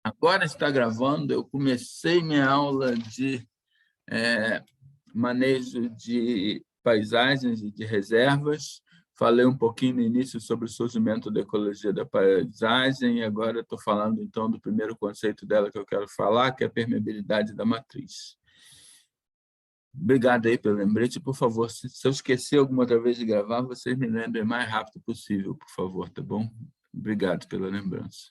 Agora está gravando, eu comecei minha aula de manejo de paisagens e de reservas. Falei um pouquinho no início sobre o surgimento da ecologia da paisagem, e agora estou falando, então, do primeiro conceito dela que eu quero falar, que é a permeabilidade da matriz. Obrigado aí pelo lembrete. Por favor, se eu esquecer alguma outra vez de gravar, vocês me lembrem o mais rápido possível, por favor, tá bom? Obrigado pela lembrança.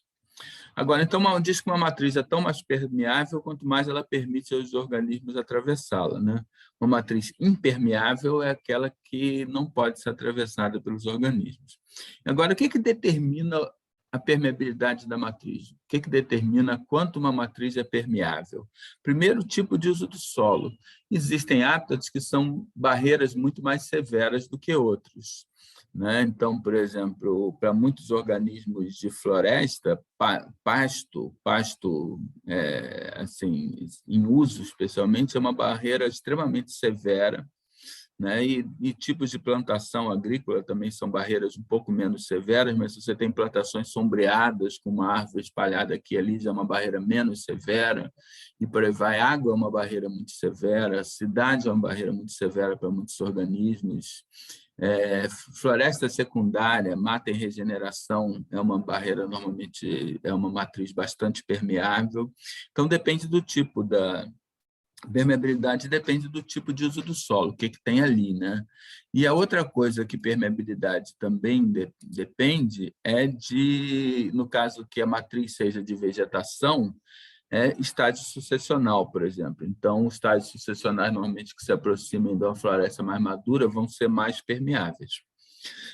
Agora, então, diz que uma matriz é tão mais permeável quanto mais ela permite aos organismos atravessá-la, né? Uma matriz impermeável é aquela que não pode ser atravessada pelos organismos. Agora, o que determina a permeabilidade da matriz? O que determina quanto uma matriz é permeável? Primeiro, o tipo de uso do solo. Existem hábitats que são barreiras muito mais severas do que outros, né? Então, por exemplo, para muitos organismos de floresta, pasto assim, em uso especialmente, é uma barreira extremamente severa, né? E tipos de plantação agrícola também são barreiras um pouco menos severas, mas se você tem plantações sombreadas, com uma árvore espalhada aqui e ali, já é uma barreira menos severa, e por aí vai. Água é uma barreira muito severa, a cidade é uma barreira muito severa para muitos organismos. Floresta secundária, mata em regeneração, é uma barreira, normalmente, é uma matriz bastante permeável. Então, depende do tipo da permeabilidade, depende do tipo de uso do solo, o que tem ali, né? E a outra coisa que permeabilidade também depende é de, no caso que a matriz seja de vegetação, estágio sucessional, por exemplo. Então, os estágios sucessionais, normalmente, que se aproximem de uma floresta mais madura, vão ser mais permeáveis.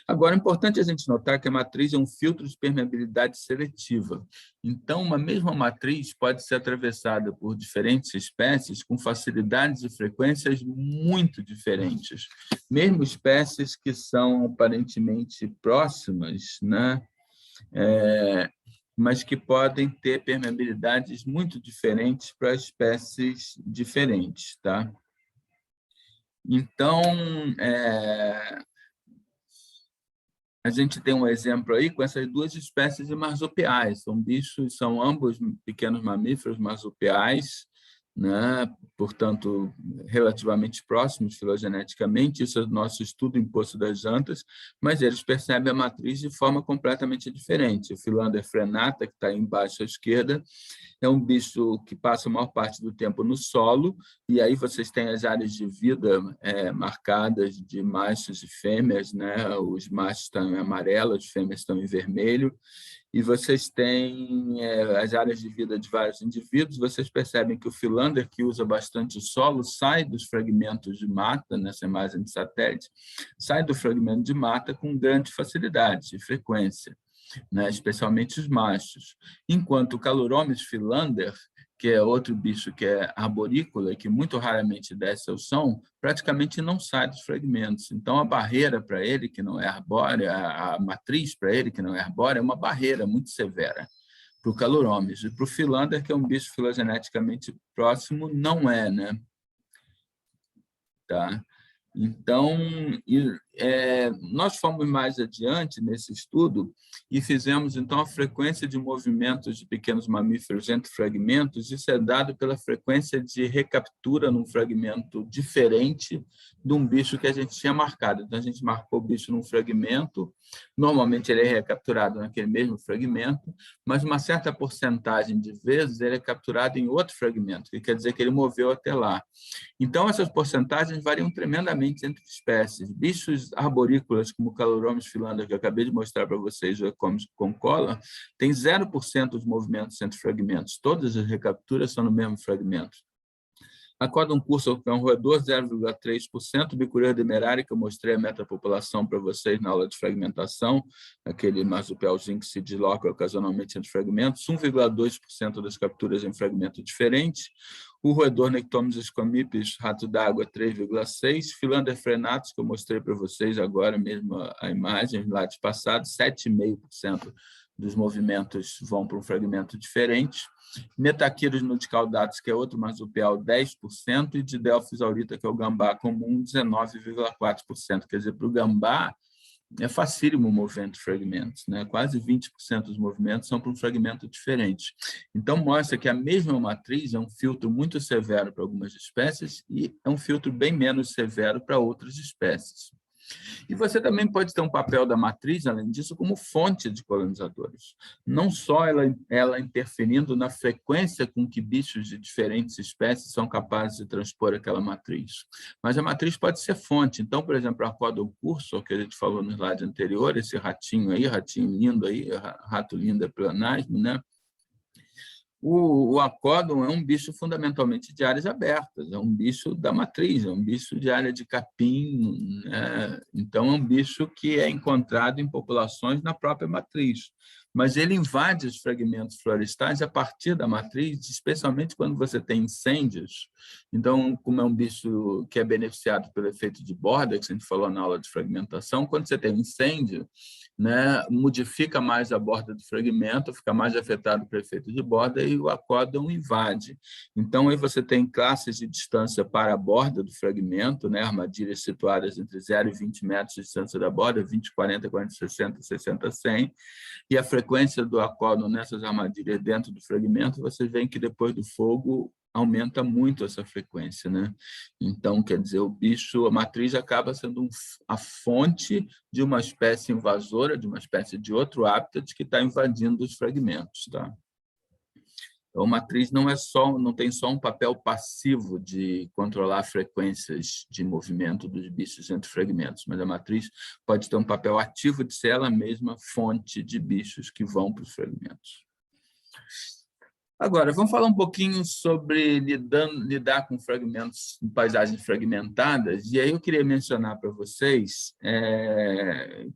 Agora, é importante a gente notar que a matriz é um filtro de permeabilidade seletiva. Então, uma mesma matriz pode ser atravessada por diferentes espécies com facilidades e frequências muito diferentes. Mesmo espécies que são aparentemente próximas, né? Mas que podem ter permeabilidades muito diferentes para espécies diferentes, tá? Então, a gente tem um exemplo aí com essas duas espécies de marsupiais. São bichos, são ambos pequenos mamíferos marsupiais, né? Portanto, relativamente próximos filogeneticamente. Isso é o nosso estudo em Poço das Jantas, mas eles percebem a matriz de forma completamente diferente. O Philander frenata, que está embaixo à esquerda, é um bicho que passa a maior parte do tempo no solo, e aí vocês têm as áreas de vida marcadas de machos e fêmeas, né? Os machos estão em amarelo, as fêmeas estão em vermelho, e vocês têm as áreas de vida de vários indivíduos. Vocês percebem que o Philander, que usa bastante solo, sai dos fragmentos de mata, nessa imagem de satélite, sai do fragmento de mata com grande facilidade e frequência, né? Especialmente os machos. Enquanto o Caloromys philander, que é outro bicho que é arborícola e que muito raramente desce ao chão, praticamente não sai dos fragmentos. Então, a barreira para ele, que não é arbórea, a matriz para ele, que não é arbórea, é uma barreira muito severa para o Caloromys. E para o philander, que é um bicho filogeneticamente próximo, não é, né? Tá? Então, nós fomos mais adiante nesse estudo e fizemos, então, a frequência de movimentos de pequenos mamíferos entre fragmentos. Isso é dado pela frequência de recaptura num fragmento diferente de um bicho que a gente tinha marcado. Então, a gente marcou o bicho num fragmento, normalmente ele é recapturado naquele mesmo fragmento, mas uma certa porcentagem de vezes ele é capturado em outro fragmento, que quer dizer que ele moveu até lá. Então, essas porcentagens variam tremendamente entre espécies. Bichos arborícolas, como o Caloromys philander, que eu acabei de mostrar para vocês, com cola, tem 0% de movimentos entre fragmentos. Todas as recapturas são no mesmo fragmento. A Codon-curso é um roedor, 0,3%. Bicureu demerari, que eu mostrei a metapopulação para vocês na aula de fragmentação, aquele marsupialzinho que se desloca ocasionalmente entre fragmentos, 1,2% das capturas em fragmento diferente. O roedor Nectomys squamipes, rato d'água, 3,6%. Philander frenatus, que eu mostrei para vocês agora mesmo a imagem lá de passado, 7,5% dos movimentos vão para um fragmento diferente. Metaquiros nudicaudatus, que é outro marsupial, 10%, e Didelphis aurita, que é o gambá comum, 19,4%. Quer dizer, para o gambá, é facílimo mover entre fragmentos, né? Quase 20% dos movimentos são para um fragmento diferente. Então, mostra que a mesma matriz é um filtro muito severo para algumas espécies e é um filtro bem menos severo para outras espécies. E você também pode ter um papel da matriz, além disso, como fonte de colonizadores. Não só ela interferindo na frequência com que bichos de diferentes espécies são capazes de transpor aquela matriz, mas a matriz pode ser fonte. Então, por exemplo, a Arcodon cursor, que a gente falou no slide anterior, esse ratinho aí, ratinho lindo aí, rato lindo é pleonasmo, né? O acódon é um bicho fundamentalmente de áreas abertas, é um bicho da matriz, é um bicho de área de capim, né? Então é um bicho que é encontrado em populações na própria matriz, mas ele invade os fragmentos florestais a partir da matriz, especialmente quando você tem incêndios. Então, como é um bicho que é beneficiado pelo efeito de borda, que a gente falou na aula de fragmentação, quando você tem um incêndio, né, modifica mais a borda do fragmento, fica mais afetado pelo efeito de borda e o acódon invade. Então, aí você tem classes de distância para a borda do fragmento, né, armadilhas situadas entre 0 e 20 metros de distância da borda, 20, 40, 40, 60, 60, 100, e a frequência do acódon nessas armadilhas dentro do fragmento, você vê que depois do fogo aumenta muito essa frequência, né? Então, quer dizer, o bicho, a matriz acaba sendo a fonte de uma espécie invasora, de uma espécie de outro hábitat que está invadindo os fragmentos, tá? Então, a matriz não tem só um papel passivo de controlar frequências de movimento dos bichos entre fragmentos, mas a matriz pode ter um papel ativo de ser ela mesma fonte de bichos que vão para os fragmentos. Agora, vamos falar um pouquinho sobre lidar com fragmentos em paisagens fragmentadas, e aí eu queria mencionar para vocês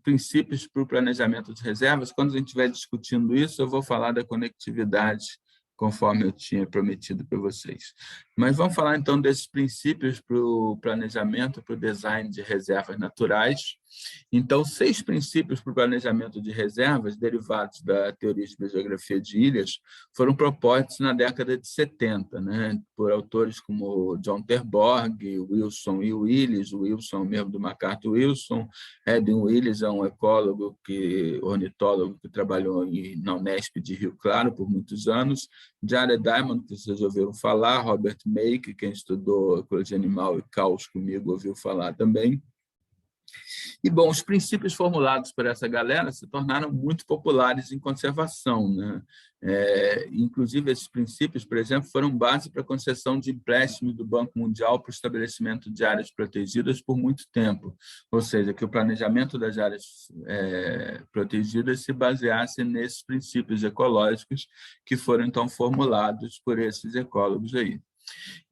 princípios para o planejamento de reservas. Quando a gente estiver discutindo isso, eu vou falar da conectividade, conforme eu tinha prometido para vocês. Mas vamos falar, então, desses princípios para o planejamento, para o design de reservas naturais. Então, 6 princípios para o planejamento de reservas, derivados da teoria de biogeografia de ilhas, foram propostos na década de 70, né, por autores como John Terborg, Wilson e Willis. O Wilson mesmo do MacArthur Wilson, Edwin Willis é um ecólogo, ornitólogo que trabalhou na Unesp de Rio Claro por muitos anos, Jared Diamond, que vocês ouviram falar, Robert May, que quem estudou ecologia animal e caos comigo ouviu falar também. E, bom, os princípios formulados por essa galera se tornaram muito populares em conservação, né? Inclusive, esses princípios, por exemplo, foram base para a concessão de empréstimos do Banco Mundial para o estabelecimento de áreas protegidas por muito tempo, ou seja, que o planejamento das áreas protegidas se baseasse nesses princípios ecológicos que foram, então, formulados por esses ecólogos aí.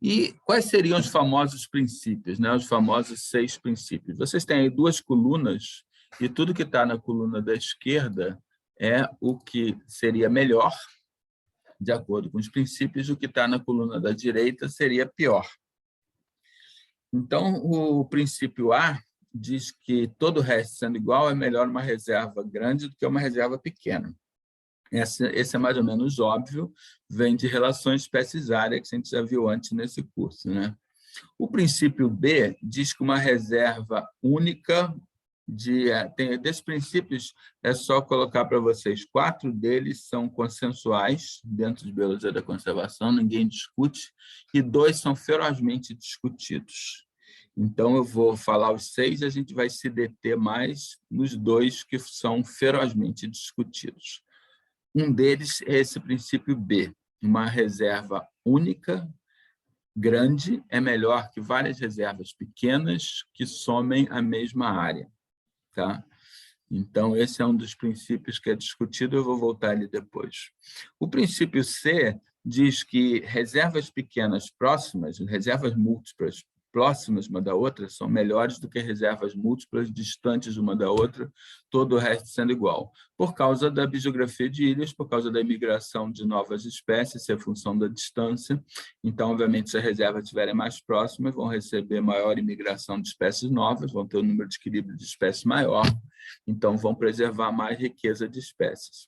E quais seriam os famosos princípios, né? Os famosos 6 princípios? Vocês têm aí 2 colunas, e tudo que está na coluna da esquerda é o que seria melhor, de acordo com os princípios, o que está na coluna da direita seria pior. Então, o princípio A diz que todo o resto sendo igual, é melhor uma reserva grande do que uma reserva pequena. Esse é mais ou menos óbvio, vem de relações espécies-área, que a gente já viu antes nesse curso, né? O princípio B diz que uma reserva única, desses princípios, é só colocar para vocês, 4 deles são consensuais dentro de biologia da conservação, ninguém discute, e 2 são ferozmente discutidos. Então, eu vou falar os 6 e a gente vai se deter mais nos 2 que são ferozmente discutidos. Um deles é esse princípio B, uma reserva única, grande, é melhor que várias reservas pequenas que somem a mesma área. Tá? Então, esse é um dos princípios que é discutido, eu vou voltar ali depois. O princípio C diz que reservas pequenas próximas, reservas múltiplas próximas uma da outra, são melhores do que reservas múltiplas distantes uma da outra, todo o resto sendo igual. Por causa da biogeografia de ilhas, por causa da imigração de novas espécies, isso é função da distância. Então, obviamente, se as reservas estiverem mais próximas, vão receber maior imigração de espécies novas, vão ter um número de equilíbrio de espécies maior, então vão preservar mais riqueza de espécies.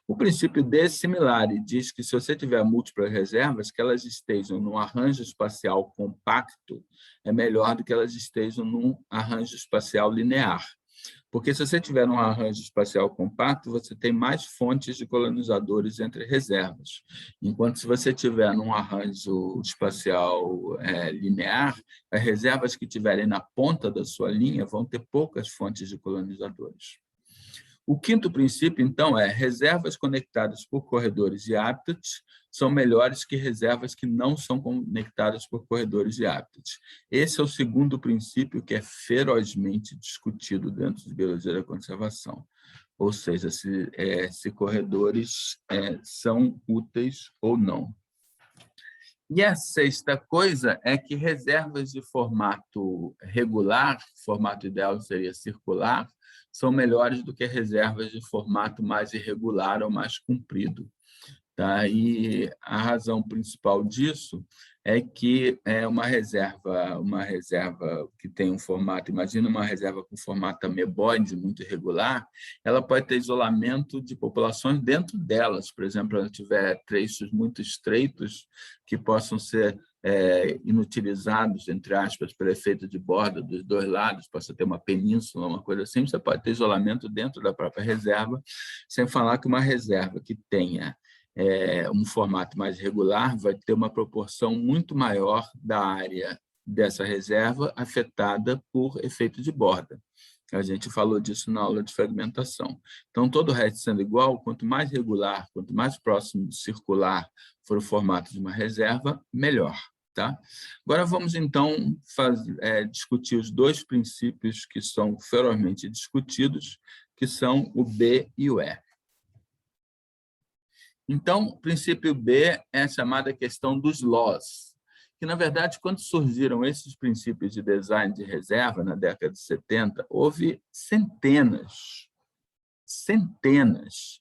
O princípio D é similar e diz que se você tiver múltiplas reservas, que elas estejam num arranjo espacial compacto, é melhor do que elas estejam num arranjo espacial linear. Porque se você tiver um arranjo espacial compacto, você tem mais fontes de colonizadores entre reservas. Enquanto se você tiver num arranjo espacial linear, as reservas que estiverem na ponta da sua linha vão ter poucas fontes de colonizadores. O quinto princípio, então, é reservas conectadas por corredores de hábitats são melhores que reservas que não são conectadas por corredores de hábitats. Esse é o segundo princípio que é ferozmente discutido dentro de biologia da conservação, ou seja, se corredores são úteis ou não. E a sexta coisa é que reservas de formato regular, formato ideal seria circular, são melhores do que reservas de formato mais irregular ou mais comprido. Tá? E a razão principal disso é que uma reserva que tem um formato, imagina uma reserva com formato ameboide, muito irregular, ela pode ter isolamento de populações dentro delas. Por exemplo, se ela tiver trechos muito estreitos que possam ser inutilizados, entre aspas, pelo efeito de borda dos dois lados, possa ter uma península, uma coisa assim, você pode ter isolamento dentro da própria reserva, sem falar que uma reserva que tenha um formato mais regular vai ter uma proporção muito maior da área dessa reserva afetada por efeito de borda. A gente falou disso na aula de fragmentação. Então, todo o resto sendo igual, quanto mais regular, quanto mais próximo de circular for o formato de uma reserva, melhor. Tá? Agora vamos, então, discutir os dois princípios que são ferozmente discutidos, que são o B e o E. Então, o princípio B é a chamada questão dos laws, que, na verdade, quando surgiram esses princípios de design de reserva, na década de 70, houve centenas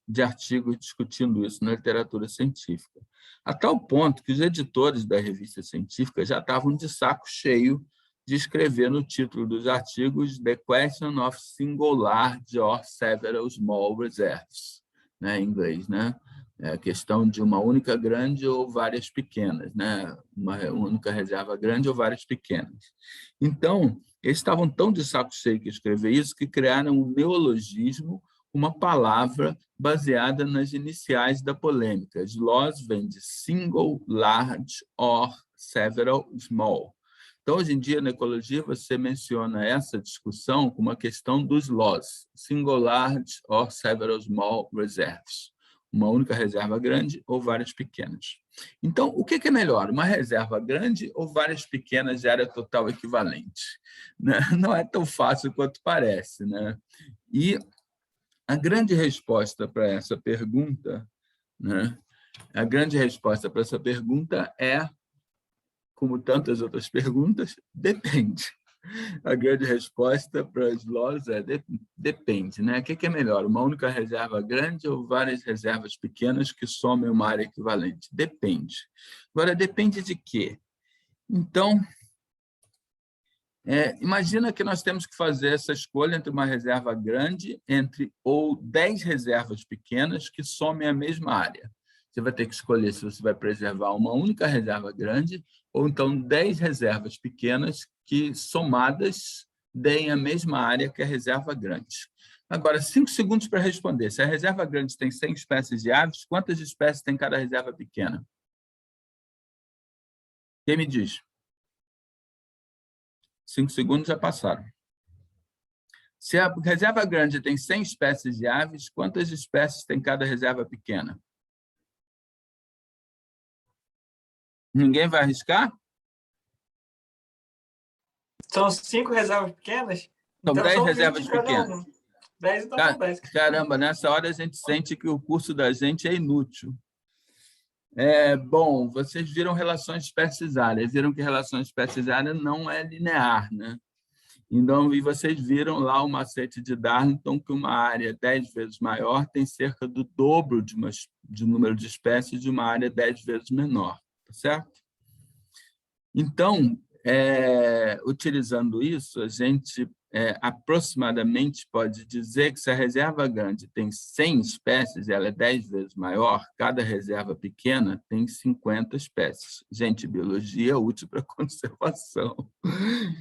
de artigos discutindo isso na literatura científica, a tal ponto que os editores da revista científica já estavam de saco cheio de escrever no título dos artigos The Question of Single Large or Several Small Reserves, né, em inglês, né? É a questão de uma única grande ou várias pequenas, né? Uma única reserva grande ou várias pequenas. Então, eles estavam tão de saco cheio que escrever isso que criaram um neologismo, uma palavra baseada nas iniciais da polêmica. As laws vêm de single, large or several, small. Então, hoje em dia, na ecologia, você menciona essa discussão como uma questão dos laws, single, large or several small reserves. Uma única reserva grande ou várias pequenas. Então, o que é melhor? Uma reserva grande ou várias pequenas de área total equivalente? Não é tão fácil quanto parece, né? E a grande resposta para essa pergunta, né? A grande resposta para essa pergunta é, como tantas outras perguntas, depende. A grande resposta para as laws é depende, né? O que é melhor, uma única reserva grande ou várias reservas pequenas que somem uma área equivalente? Depende. Agora, depende de quê? Então, imagina que nós temos que fazer essa escolha entre uma reserva grande ou 10 reservas pequenas que somem a mesma área. Você vai ter que escolher se você vai preservar uma única reserva grande ou então 10 reservas pequenas que, somadas, deem a mesma área que a reserva grande. Agora, 5 segundos para responder. Se a reserva grande tem 100 espécies de aves, quantas espécies tem cada reserva pequena? Quem me diz? 5 segundos já passaram. Se a reserva grande tem 100 espécies de aves, quantas espécies tem cada reserva pequena? Ninguém vai arriscar? São 5 reservas pequenas? São Então, 10 reservas pequenas. 10, então são 10. Caramba, nessa hora a gente sente que o curso da gente é inútil. Bom, vocês viram relações espécies-área, viram que relação espécies-área não é linear, né? Então, e vocês viram lá o macete de Darlington, que uma área 10 vezes maior tem cerca do dobro de número de espécies de uma área 10 vezes menor, tá certo? Então, Utilizando isso, a gente aproximadamente pode dizer que se a reserva grande tem 100 espécies, ela é 10 vezes maior, cada reserva pequena tem 50 espécies. Gente, biologia é útil para a conservação,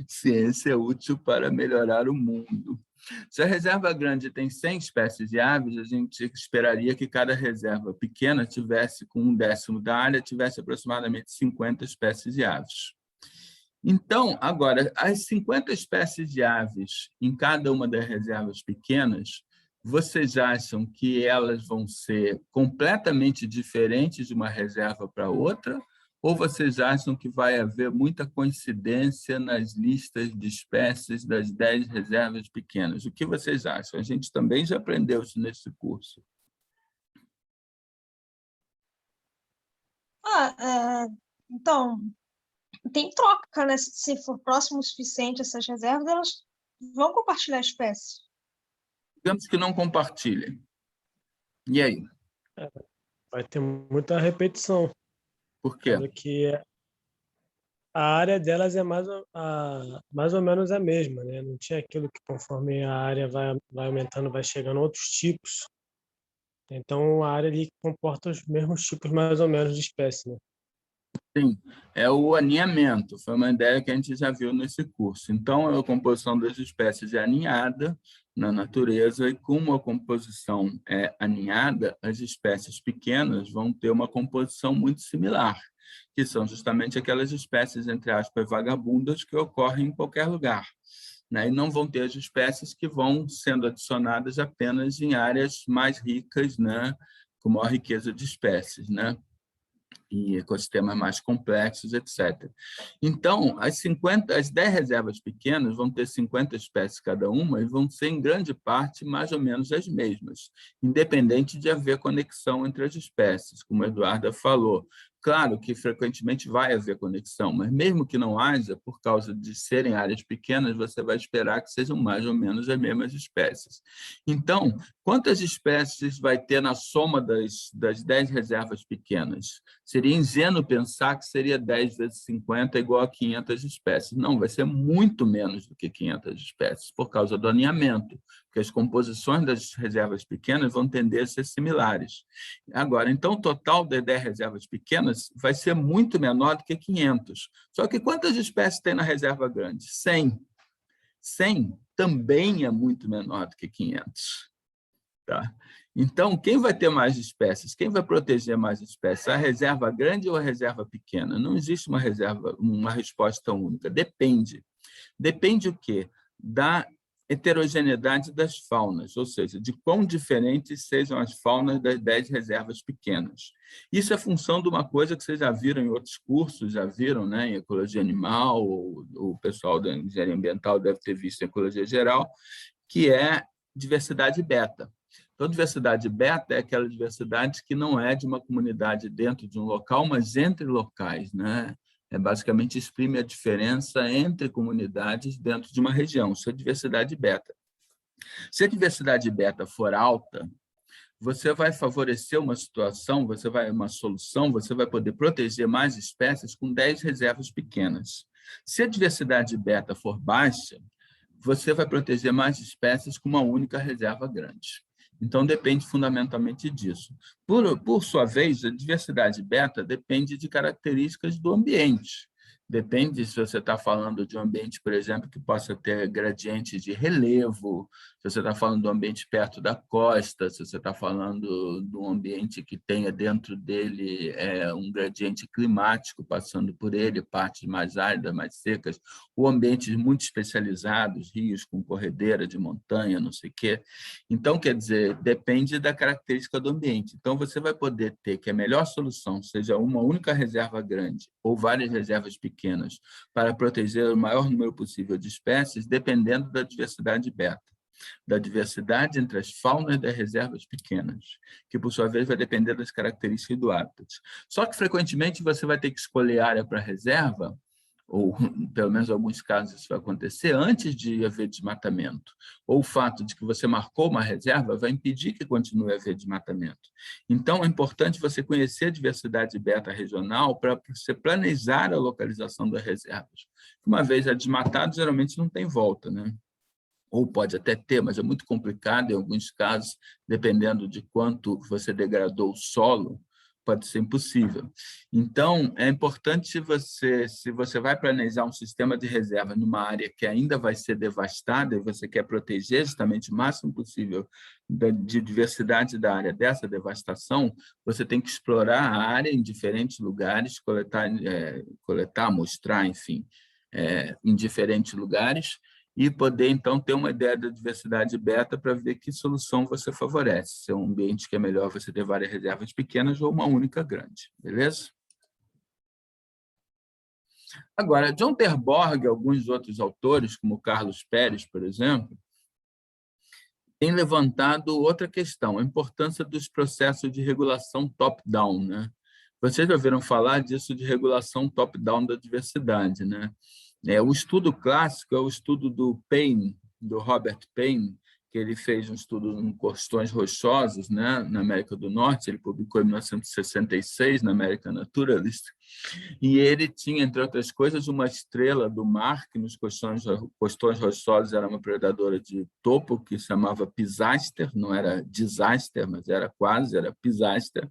ciência é útil para melhorar o mundo. Se a reserva grande tem 100 espécies de aves, a gente esperaria que cada reserva pequena tivesse, com 1/10 da área, tivesse aproximadamente 50 espécies de aves. Então, agora, as 50 espécies de aves em cada uma das reservas pequenas, vocês acham que elas vão ser completamente diferentes de uma reserva para outra? Ou vocês acham que vai haver muita coincidência nas listas de espécies das 10 reservas pequenas? O que vocês acham? A gente também já aprendeu isso nesse curso. Então, tem troca, né? Se for próximo o suficiente essas reservas, elas vão compartilhar espécies. Digamos que não compartilhem. E aí? Vai ter muita repetição. Por quê? Porque a área delas é mais ou menos a mesma, né? Não tinha aquilo que conforme a área vai aumentando, vai chegando outros tipos. Então, a área ali comporta os mesmos tipos, mais ou menos, de espécie, né? Sim, é o aninhamento, foi uma ideia que a gente já viu nesse curso. Então, a composição das espécies é aninhada na natureza, e como a composição é aninhada, as espécies pequenas vão ter uma composição muito similar, que são justamente aquelas espécies, entre aspas, vagabundas, que ocorrem em qualquer lugar, né? E não vão ter as espécies que vão sendo adicionadas apenas em áreas mais ricas, né? Com maior riqueza de espécies, né? E ecossistemas mais complexos, etc. Então, as 10 reservas pequenas vão ter 50 espécies cada uma e vão ser, em grande parte, mais ou menos as mesmas, independente de haver conexão entre as espécies, como a Eduarda falou. Claro que, frequentemente, vai haver conexão, mas mesmo que não haja, por causa de serem áreas pequenas, você vai esperar que sejam mais ou menos as mesmas espécies. Então, quantas espécies vai ter na soma das 10 reservas pequenas? Seria ingênuo pensar que seria 10 vezes 50 igual a 500 espécies. Não, vai ser muito menos do que 500 espécies, por causa do aninhamento, porque as composições das reservas pequenas vão tender a ser similares. Agora, então, o total das 10 reservas pequenas vai ser muito menor do que 500. Só que quantas espécies tem na reserva grande? 100. 100 também é muito menor do que 500. Tá? Então, quem vai ter mais espécies? Quem vai proteger mais espécies? A reserva grande ou a reserva pequena? Não existe uma resposta única. Depende. Depende o quê? Da heterogeneidade das faunas, ou seja, de quão diferentes sejam as faunas das 10 reservas pequenas. Isso é função de uma coisa que vocês já viram em outros cursos, já viram, né, em ecologia animal, o pessoal da engenharia ambiental deve ter visto em ecologia geral, que é diversidade beta. Então, diversidade beta é aquela diversidade que não é de uma comunidade dentro de um local, mas entre locais, né? Basicamente exprime a diferença entre comunidades dentro de uma região. Isso é diversidade beta. Se a diversidade beta for alta, você vai favorecer uma situação, uma solução, você vai poder proteger mais espécies com 10 reservas pequenas. Se a diversidade beta for baixa, você vai proteger mais espécies com uma única reserva grande. Então, depende fundamentalmente disso. Por sua vez, a diversidade beta depende de características do ambiente. Depende se você está falando de um ambiente, por exemplo, que possa ter gradientes de relevo, se você está falando de um ambiente perto da costa, se você está falando de um ambiente que tenha dentro dele um gradiente climático passando por ele, partes mais áridas, mais secas, ou ambientes muito especializados, rios com corredeira de montanha, não sei o quê. Então, quer dizer, depende da característica do ambiente. Então, você vai poder ter que a melhor solução seja uma única reserva grande ou várias reservas pequenas para proteger o maior número possível de espécies, dependendo da diversidade beta, da diversidade entre as faunas das reservas pequenas, que, por sua vez, vai depender das características do hábitat. Só que, frequentemente, você vai ter que escolher área para reserva ou pelo menos em alguns casos isso vai acontecer, antes de haver desmatamento. Ou o fato de que você marcou uma reserva vai impedir que continue a haver desmatamento. Então, é importante você conhecer a diversidade beta regional para você planejar a localização das reservas. Uma vez desmatado, geralmente não tem volta, né? Ou pode até ter, mas é muito complicado em alguns casos, dependendo de quanto você degradou o solo, pode ser impossível. Então, é importante se você vai planejar um sistema de reserva numa área que ainda vai ser devastada e você quer proteger justamente o máximo possível de diversidade da área dessa devastação, você tem que explorar a área em diferentes lugares, coletar, mostrar, enfim, em diferentes lugares, e poder, então, ter uma ideia da diversidade beta para ver que solução você favorece. Se é um ambiente que é melhor você ter várias reservas pequenas ou uma única grande, beleza? Agora, John Terborg e alguns outros autores, como Carlos Pérez, por exemplo, têm levantado outra questão, a importância dos processos de regulação top-down, né? Vocês já ouviram falar disso de regulação top-down da diversidade, né? O estudo clássico é o estudo do Payne, do Robert Payne, que ele fez um estudo em costões rochosos, né, na América do Norte, ele publicou em 1966 na American Naturalist, e ele tinha, entre outras coisas, uma estrela do mar, que nos costões rochosos era uma predadora de topo, que se chamava pisaster, não era disaster, mas era quase, era pisaster.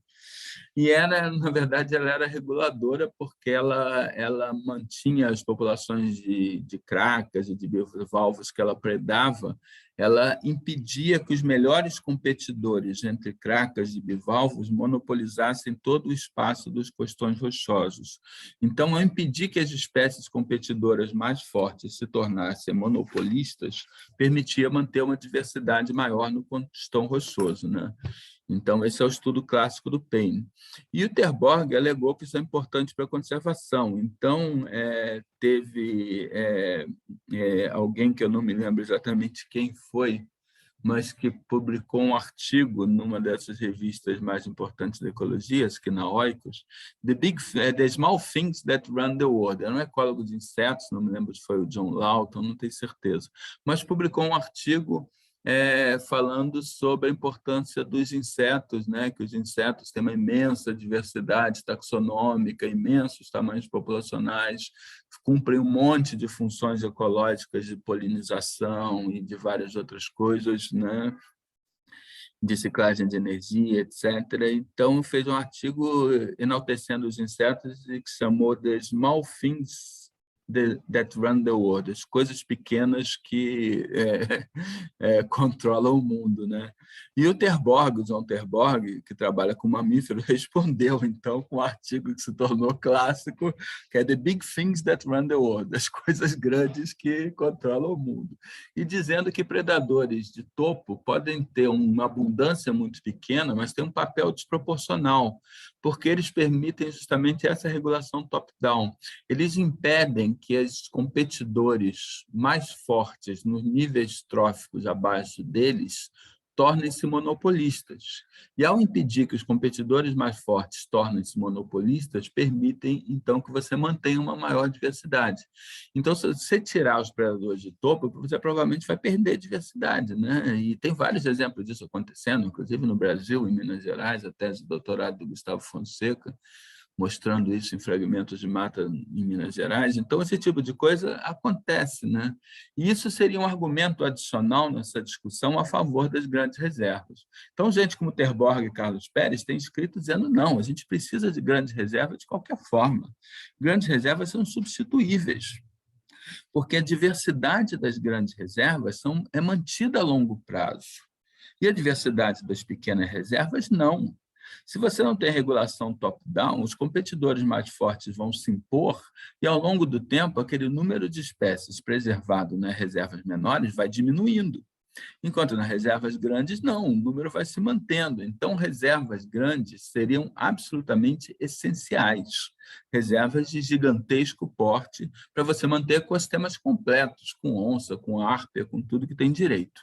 E na verdade, ela era reguladora porque ela mantinha as populações de cracas e de bivalvos que ela predava, ela impedia que os melhores competidores entre cracas e bivalvos monopolizassem todo o espaço dos costões rochosos. Então, ao impedir que as espécies competidoras mais fortes se tornassem monopolistas, permitia manter uma diversidade maior no costão rochoso, né? Então, esse é o estudo clássico do Payne. E o Terborg alegou que isso é importante para a conservação. Então, teve alguém que eu não me lembro exatamente quem foi, mas que publicou um artigo numa dessas revistas mais importantes da ecologia, que na Oikos, The Small Things That Run the World. Era um ecólogo de insetos, não me lembro se foi o John Lawton, não tenho certeza, mas publicou um artigo falando sobre a importância dos insetos, né? Que os insetos têm uma imensa diversidade taxonômica, imensos tamanhos populacionais, cumprem um monte de funções ecológicas de polinização e de várias outras coisas, né? De ciclagem de energia, etc. Então, fez um artigo enaltecendo os insetos e que chamou de Small Things that Run the World, as coisas pequenas que controlam o mundo, né? E o Terborg, o John Terborg, que trabalha com mamíferos, respondeu, então, com um artigo que se tornou clássico, que é The Big Things That Run the World, as coisas grandes que controlam o mundo. E dizendo que predadores de topo podem ter uma abundância muito pequena, mas tem um papel desproporcional, porque eles permitem justamente essa regulação top-down. Eles impedem que os competidores mais fortes nos níveis tróficos abaixo deles tornem-se monopolistas. E, ao impedir que os competidores mais fortes tornem-se monopolistas, permitem, então, que você mantenha uma maior diversidade. Então, se você tirar os predadores de topo, você provavelmente vai perder diversidade, né? E tem vários exemplos disso acontecendo, inclusive no Brasil, em Minas Gerais, a tese de doutorado do Gustavo Fonseca, mostrando isso em fragmentos de mata em Minas Gerais. Então, esse tipo de coisa acontece, né? E isso seria um argumento adicional nessa discussão a favor das grandes reservas. Então, gente como Terborg e Carlos Pérez têm escrito dizendo não, a gente precisa de grandes reservas de qualquer forma. Grandes reservas são substituíveis, porque a diversidade das grandes reservas é mantida a longo prazo. E a diversidade das pequenas reservas, não. Se você não tem regulação top-down, os competidores mais fortes vão se impor e, ao longo do tempo, aquele número de espécies preservado nas reservas menores vai diminuindo. Enquanto nas reservas grandes, não, o número vai se mantendo. Então, reservas grandes seriam absolutamente essenciais. Reservas de gigantesco porte para você manter ecossistemas completos, com onça, com árpia, com tudo que tem direito.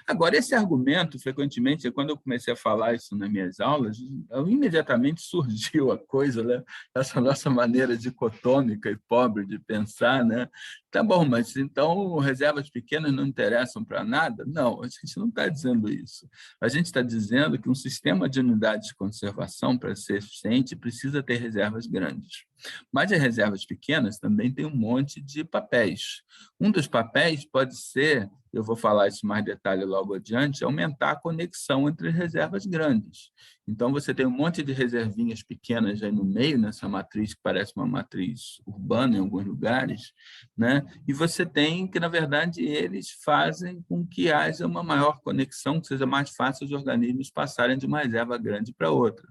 Agora, esse argumento, frequentemente, quando eu comecei a falar isso nas minhas aulas, imediatamente surgiu a coisa, né? Essa nossa maneira dicotômica e pobre de pensar, né? Tá bom, mas então reservas pequenas não interessam para nada? Não, a gente não está dizendo isso. A gente está dizendo que um sistema de unidades de conservação, para ser eficiente, precisa ter reservas grandes. Mas as reservas pequenas também têm um monte de papéis. Um dos papéis pode ser, eu vou falar isso mais detalhe logo adiante, aumentar a conexão entre reservas grandes. Então, você tem um monte de reservinhas pequenas aí no meio, nessa matriz que parece uma matriz urbana em alguns lugares, né? E você tem que, na verdade, eles fazem com que haja uma maior conexão, que seja mais fácil os organismos passarem de uma reserva grande para outra.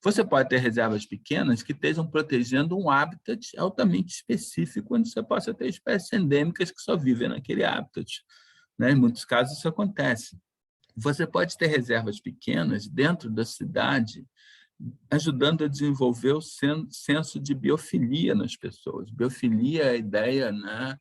Você pode ter reservas pequenas que estejam protegendo um habitat altamente específico, onde você possa ter espécies endêmicas que só vivem naquele habitat, né? Em muitos casos isso acontece. Você pode ter reservas pequenas dentro da cidade, ajudando a desenvolver o senso de biofilia nas pessoas. Biofilia é a ideia, né,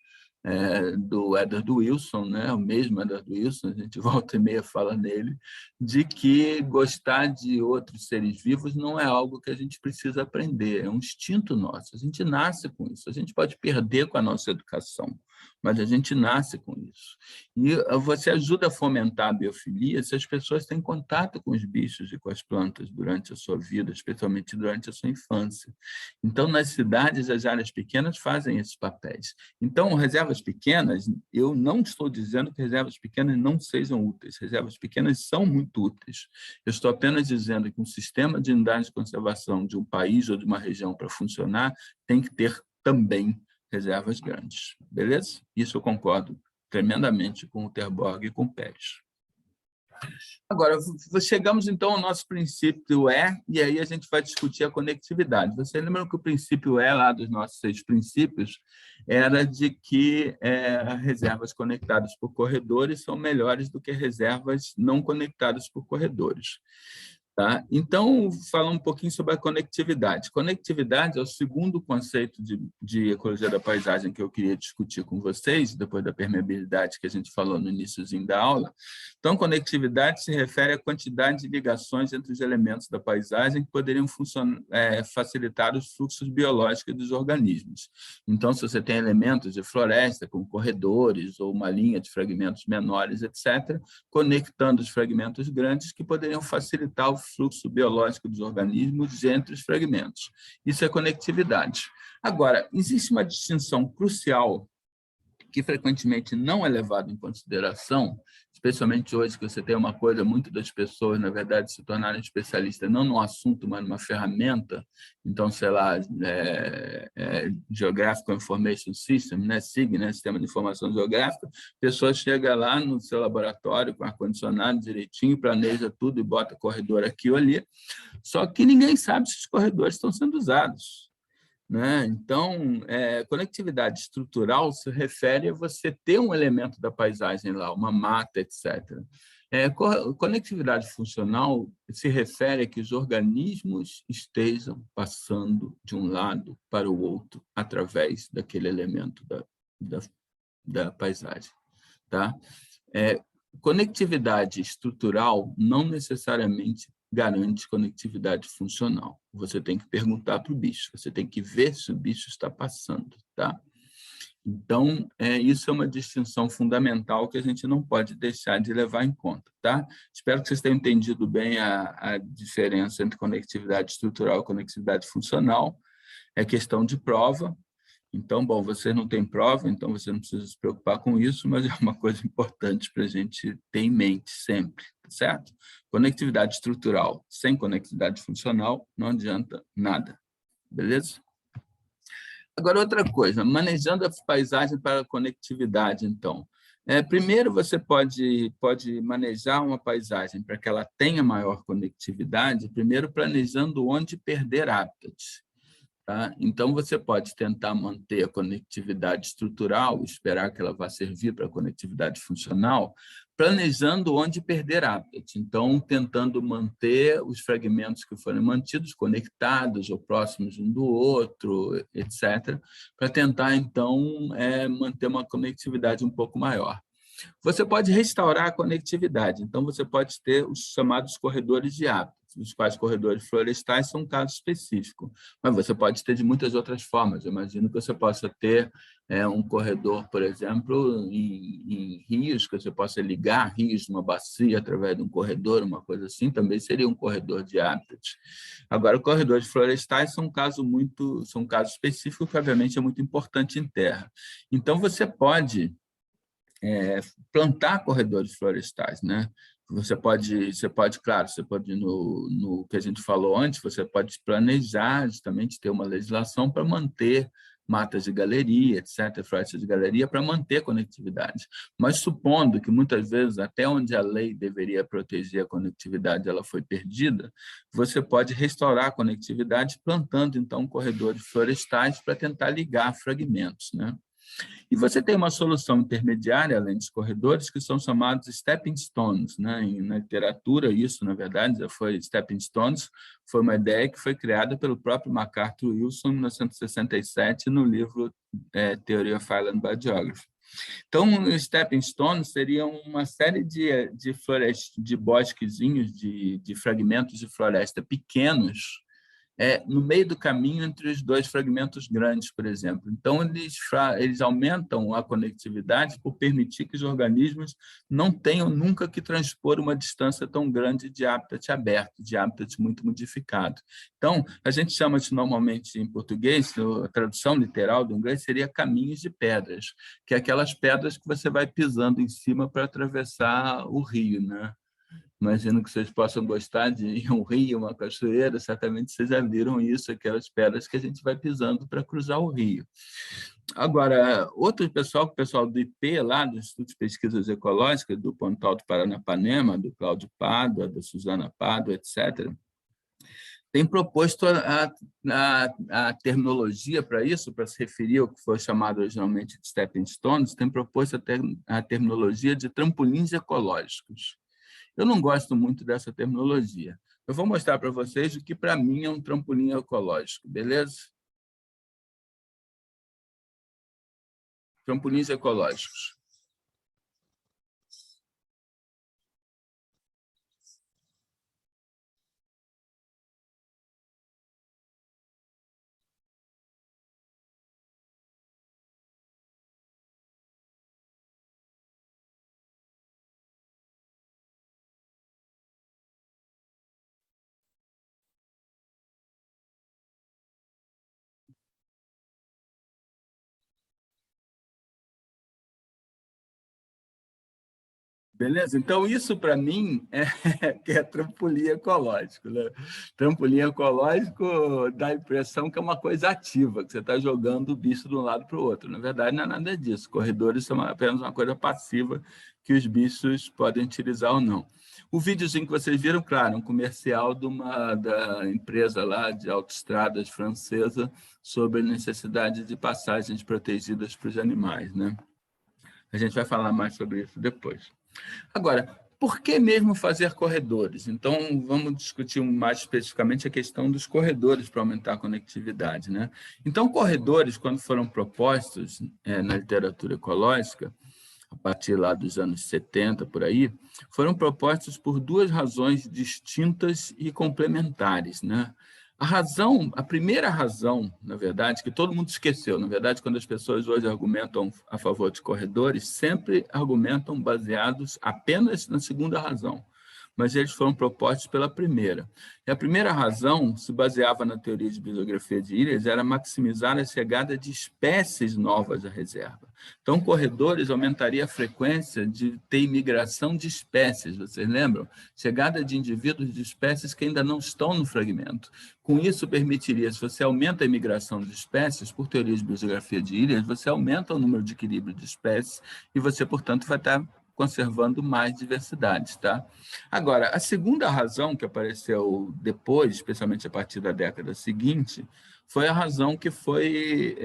do Edward Wilson, né, o mesmo Edward Wilson, a gente volta e meia fala nele, de que gostar de outros seres vivos não é algo que a gente precisa aprender, é um instinto nosso, a gente nasce com isso, a gente pode perder com a nossa educação, mas a gente nasce com isso. E você ajuda a fomentar a biofilia se as pessoas têm contato com os bichos e com as plantas durante a sua vida, especialmente durante a sua infância. Então, nas cidades, as áreas pequenas fazem esses papéis. Então, reservas pequenas, eu não estou dizendo que reservas pequenas não sejam úteis. Reservas pequenas são muito úteis. Eu estou apenas dizendo que um sistema de unidades de conservação de um país ou de uma região para funcionar tem que ter também reservas grandes. Beleza? Isso eu concordo tremendamente com o Terborg e com o Pérez. Agora, chegamos então ao nosso princípio E, e aí a gente vai discutir a conectividade. Vocês lembram que o princípio E, lá dos nossos 6 princípios, era de que reservas conectadas por corredores são melhores do que reservas não conectadas por corredores. Tá? Então, falar um pouquinho sobre a conectividade. Conectividade é o segundo conceito de ecologia da paisagem que eu queria discutir com vocês, depois da permeabilidade que a gente falou no iniciozinho da aula. Então, conectividade se refere à quantidade de ligações entre os elementos da paisagem que poderiam facilitar os fluxos biológicos dos organismos. Então, se você tem elementos de floresta, como corredores ou uma linha de fragmentos menores, etc., conectando os fragmentos grandes que poderiam facilitar o fluxo biológico dos organismos entre os fragmentos. Isso é conectividade. Agora, existe uma distinção crucial que frequentemente não é levada em consideração, especialmente hoje que você tem uma coisa, muito das pessoas, na verdade, se tornarem especialistas não no assunto, mas numa ferramenta, então, sei lá, Geographical Information System, né, SIG, né, Sistema de Informação Geográfica, a pessoa chega lá no seu laboratório com ar-condicionado direitinho, planeja tudo e bota corredor aqui ou ali, só que ninguém sabe se os corredores estão sendo usados. Né? Então, conectividade estrutural se refere a você ter um elemento da paisagem lá, uma mata, etc. Conectividade funcional se refere a que os organismos estejam passando de um lado para o outro através daquele elemento da paisagem. Tá? Conectividade estrutural não necessariamente garante conectividade funcional. Você tem que perguntar para o bicho, você tem que ver se o bicho está passando. Tá? Então, isso é uma distinção fundamental que a gente não pode deixar de levar em conta. Tá? Espero que vocês tenham entendido bem a diferença entre conectividade estrutural e conectividade funcional. É questão de prova. Então, bom, você não tem prova, então você não precisa se preocupar com isso, mas é uma coisa importante para a gente ter em mente sempre, certo? Conectividade estrutural sem conectividade funcional não adianta nada, beleza? Agora, outra coisa, manejando a paisagem para a conectividade, então. Primeiro, você pode manejar uma paisagem para que ela tenha maior conectividade, primeiro planejando onde perder habitat. Tá? Então, você pode tentar manter a conectividade estrutural, esperar que ela vá servir para a conectividade funcional, planejando onde perder habitat. Então, tentando manter os fragmentos que forem mantidos conectados ou próximos um do outro, etc., para tentar, então, manter uma conectividade um pouco maior. Você pode restaurar a conectividade, então você pode ter os chamados corredores de hábitat, os quais corredores florestais são um caso específico, mas você pode ter de muitas outras formas. Eu imagino que você possa ter um corredor, por exemplo, em rios, que você possa ligar rios numa bacia através de um corredor, uma coisa assim, também seria um corredor de hábitat. Agora, corredores florestais são um caso específico que, obviamente, é muito importante em terra. Então, você pode plantar corredores florestais, né? Você pode, claro, você pode, no que a gente falou antes, você pode planejar justamente ter uma legislação para manter matas de galeria, etc., florestas de galeria, para manter a conectividade. Mas supondo que muitas vezes, até onde a lei deveria proteger a conectividade, ela foi perdida, você pode restaurar a conectividade plantando, então, corredores florestais para tentar ligar fragmentos, né? E você tem uma solução intermediária, além dos corredores, que são chamados stepping stones, né? Na literatura, isso, na verdade, já foi stepping stones, foi uma ideia que foi criada pelo próprio MacArthur Wilson, em 1967, no livro Theory of Island Biogeography. Então, os stepping stones seriam uma série de bosquezinhos, de fragmentos de floresta pequenos, no meio do caminho entre os dois fragmentos grandes, por exemplo. Então, eles aumentam a conectividade por permitir que os organismos não tenham nunca que transpor uma distância tão grande de hábitat aberto, de hábitat muito modificado. Então, a gente chama isso normalmente em português, a tradução literal do inglês seria caminhos de pedras, que é aquelas pedras que você vai pisando em cima para atravessar o rio, né? Imagino que vocês possam gostar de ir a um rio, uma cachoeira, certamente vocês já viram isso, aquelas pedras que a gente vai pisando para cruzar o rio. Agora, outro pessoal, o pessoal do IP, lá do Instituto de Pesquisas Ecológicas, do Pontal do Paranapanema, do Cláudio Pádua, da Suzana Pádua, etc., tem proposto a terminologia para isso, para se referir ao que foi chamado originalmente de stepping stones, tem proposto a terminologia de trampolins ecológicos. Eu não gosto muito dessa terminologia. Eu vou mostrar para vocês o que, para mim, é um trampolim ecológico, beleza? Trampolins ecológicos. Beleza? Então, isso, para mim, que é trampolim ecológico, né? Trampolim ecológico dá a impressão que é uma coisa ativa, que você está jogando o bicho de um lado para o outro. Na verdade, não é nada disso. Corredores são apenas uma coisa passiva que os bichos podem utilizar ou não. O videozinho que vocês viram, claro, um comercial da empresa lá de autoestradas francesa sobre a necessidade de passagens protegidas para os animais, né? A gente vai falar mais sobre isso depois. Agora, por que mesmo fazer corredores? Então, vamos discutir mais especificamente a questão dos corredores para aumentar a conectividade, né? Então, corredores, quando foram propostos na literatura ecológica, a partir lá dos anos 70, por aí, foram propostos por duas razões distintas e complementares, né? A primeira razão, na verdade, que todo mundo esqueceu, na verdade, quando as pessoas hoje argumentam a favor de corredores, sempre argumentam baseados apenas na segunda razão, mas eles foram propostos pela primeira. E a primeira razão se baseava na teoria de bibliografia de ilhas, era maximizar a chegada de espécies novas à reserva. Então, corredores aumentaria a frequência de ter imigração de espécies, vocês lembram? Chegada de indivíduos de espécies que ainda não estão no fragmento. Com isso, permitiria, se você aumenta a imigração de espécies, por teoria de bibliografia de ilhas, você aumenta o número de equilíbrio de espécies e você, portanto, vai estar conservando mais diversidade, tá? Agora, a segunda razão que apareceu depois, especialmente a partir da década seguinte, foi a razão que foi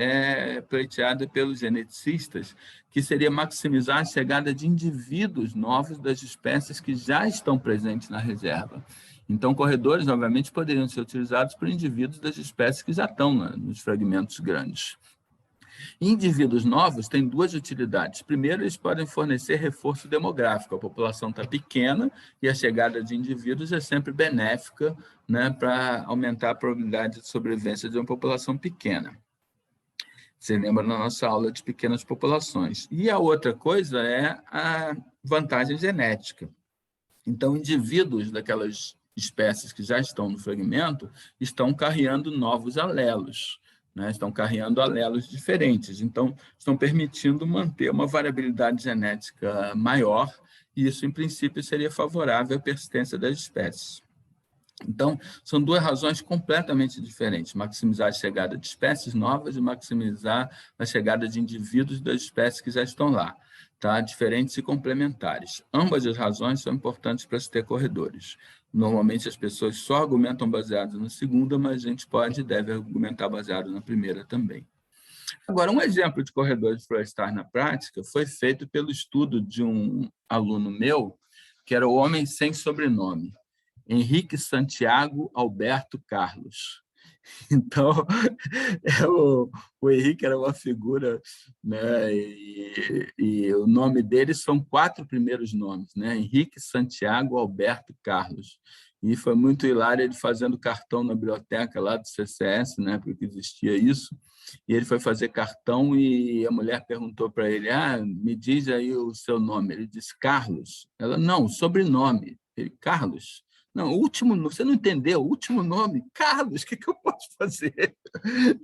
pleiteada pelos geneticistas, que seria maximizar a chegada de indivíduos novos das espécies que já estão presentes na reserva. Então, corredores, obviamente, poderiam ser utilizados por indivíduos das espécies que já estão nos fragmentos grandes. Indivíduos novos têm duas utilidades. Primeiro, eles podem fornecer reforço demográfico. A população está pequena e a chegada de indivíduos é sempre benéfica, né, para aumentar a probabilidade de sobrevivência de uma população pequena. Você lembra na nossa aula de pequenas populações. E a outra coisa é a vantagem genética. Então, indivíduos daquelas espécies que já estão no fragmento estão carreando novos alelos, né? Estão carreando alelos diferentes. Então, estão permitindo manter uma variabilidade genética maior, e isso, em princípio, seria favorável à persistência das espécies. Então, são duas razões completamente diferentes: maximizar a chegada de espécies novas e maximizar a chegada de indivíduos das espécies que já estão lá, tá? Diferentes e complementares. Ambas as razões são importantes para se ter corredores. Normalmente, as pessoas só argumentam baseado na segunda, mas a gente pode e deve argumentar baseado na primeira também. Agora, um exemplo de corredores florestais na prática foi feito pelo estudo de um aluno meu, que era o homem sem sobrenome, Henrique Santiago Alberto Carlos. Então, o Henrique era uma figura, né, e o nome dele são 4 primeiros nomes, né? Henrique Santiago Alberto Carlos. E foi muito hilário ele fazendo cartão na biblioteca lá do CCS, né, porque existia isso, e ele foi fazer cartão e a mulher perguntou para ele: me diz aí o seu nome. Ele disse: Carlos. Ela: não, sobrenome. Ele: Carlos. Não, último, você não entendeu, o último nome, Carlos, o que eu posso fazer?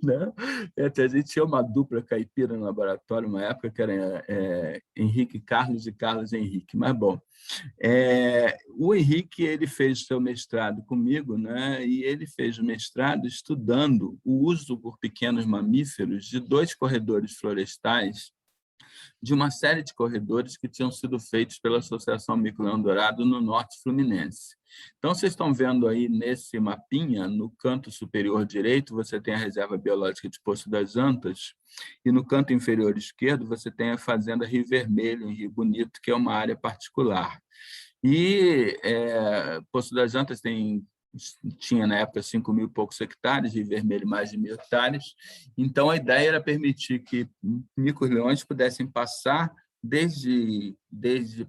Né? A gente tinha uma dupla caipira no laboratório, uma época que era Henrique Carlos e Carlos Henrique, mas bom. O Henrique, ele fez seu mestrado comigo, né? E ele fez o mestrado estudando o uso por pequenos mamíferos de 2 corredores florestais, de uma série de corredores que tinham sido feitos pela Associação Mico-Leão Dourado no Norte Fluminense. Então, vocês estão vendo aí nesse mapinha, no canto superior direito, você tem a Reserva Biológica de Poço das Antas, e no canto inferior esquerdo você tem a Fazenda Rio Vermelho, em Rio Bonito, que é uma área particular. E Poço das Antas tinha, na época, 5.000 e poucos hectares, Rio Vermelho mais de 1.000 hectares. Então, a ideia era permitir que micos-leões pudessem passar desde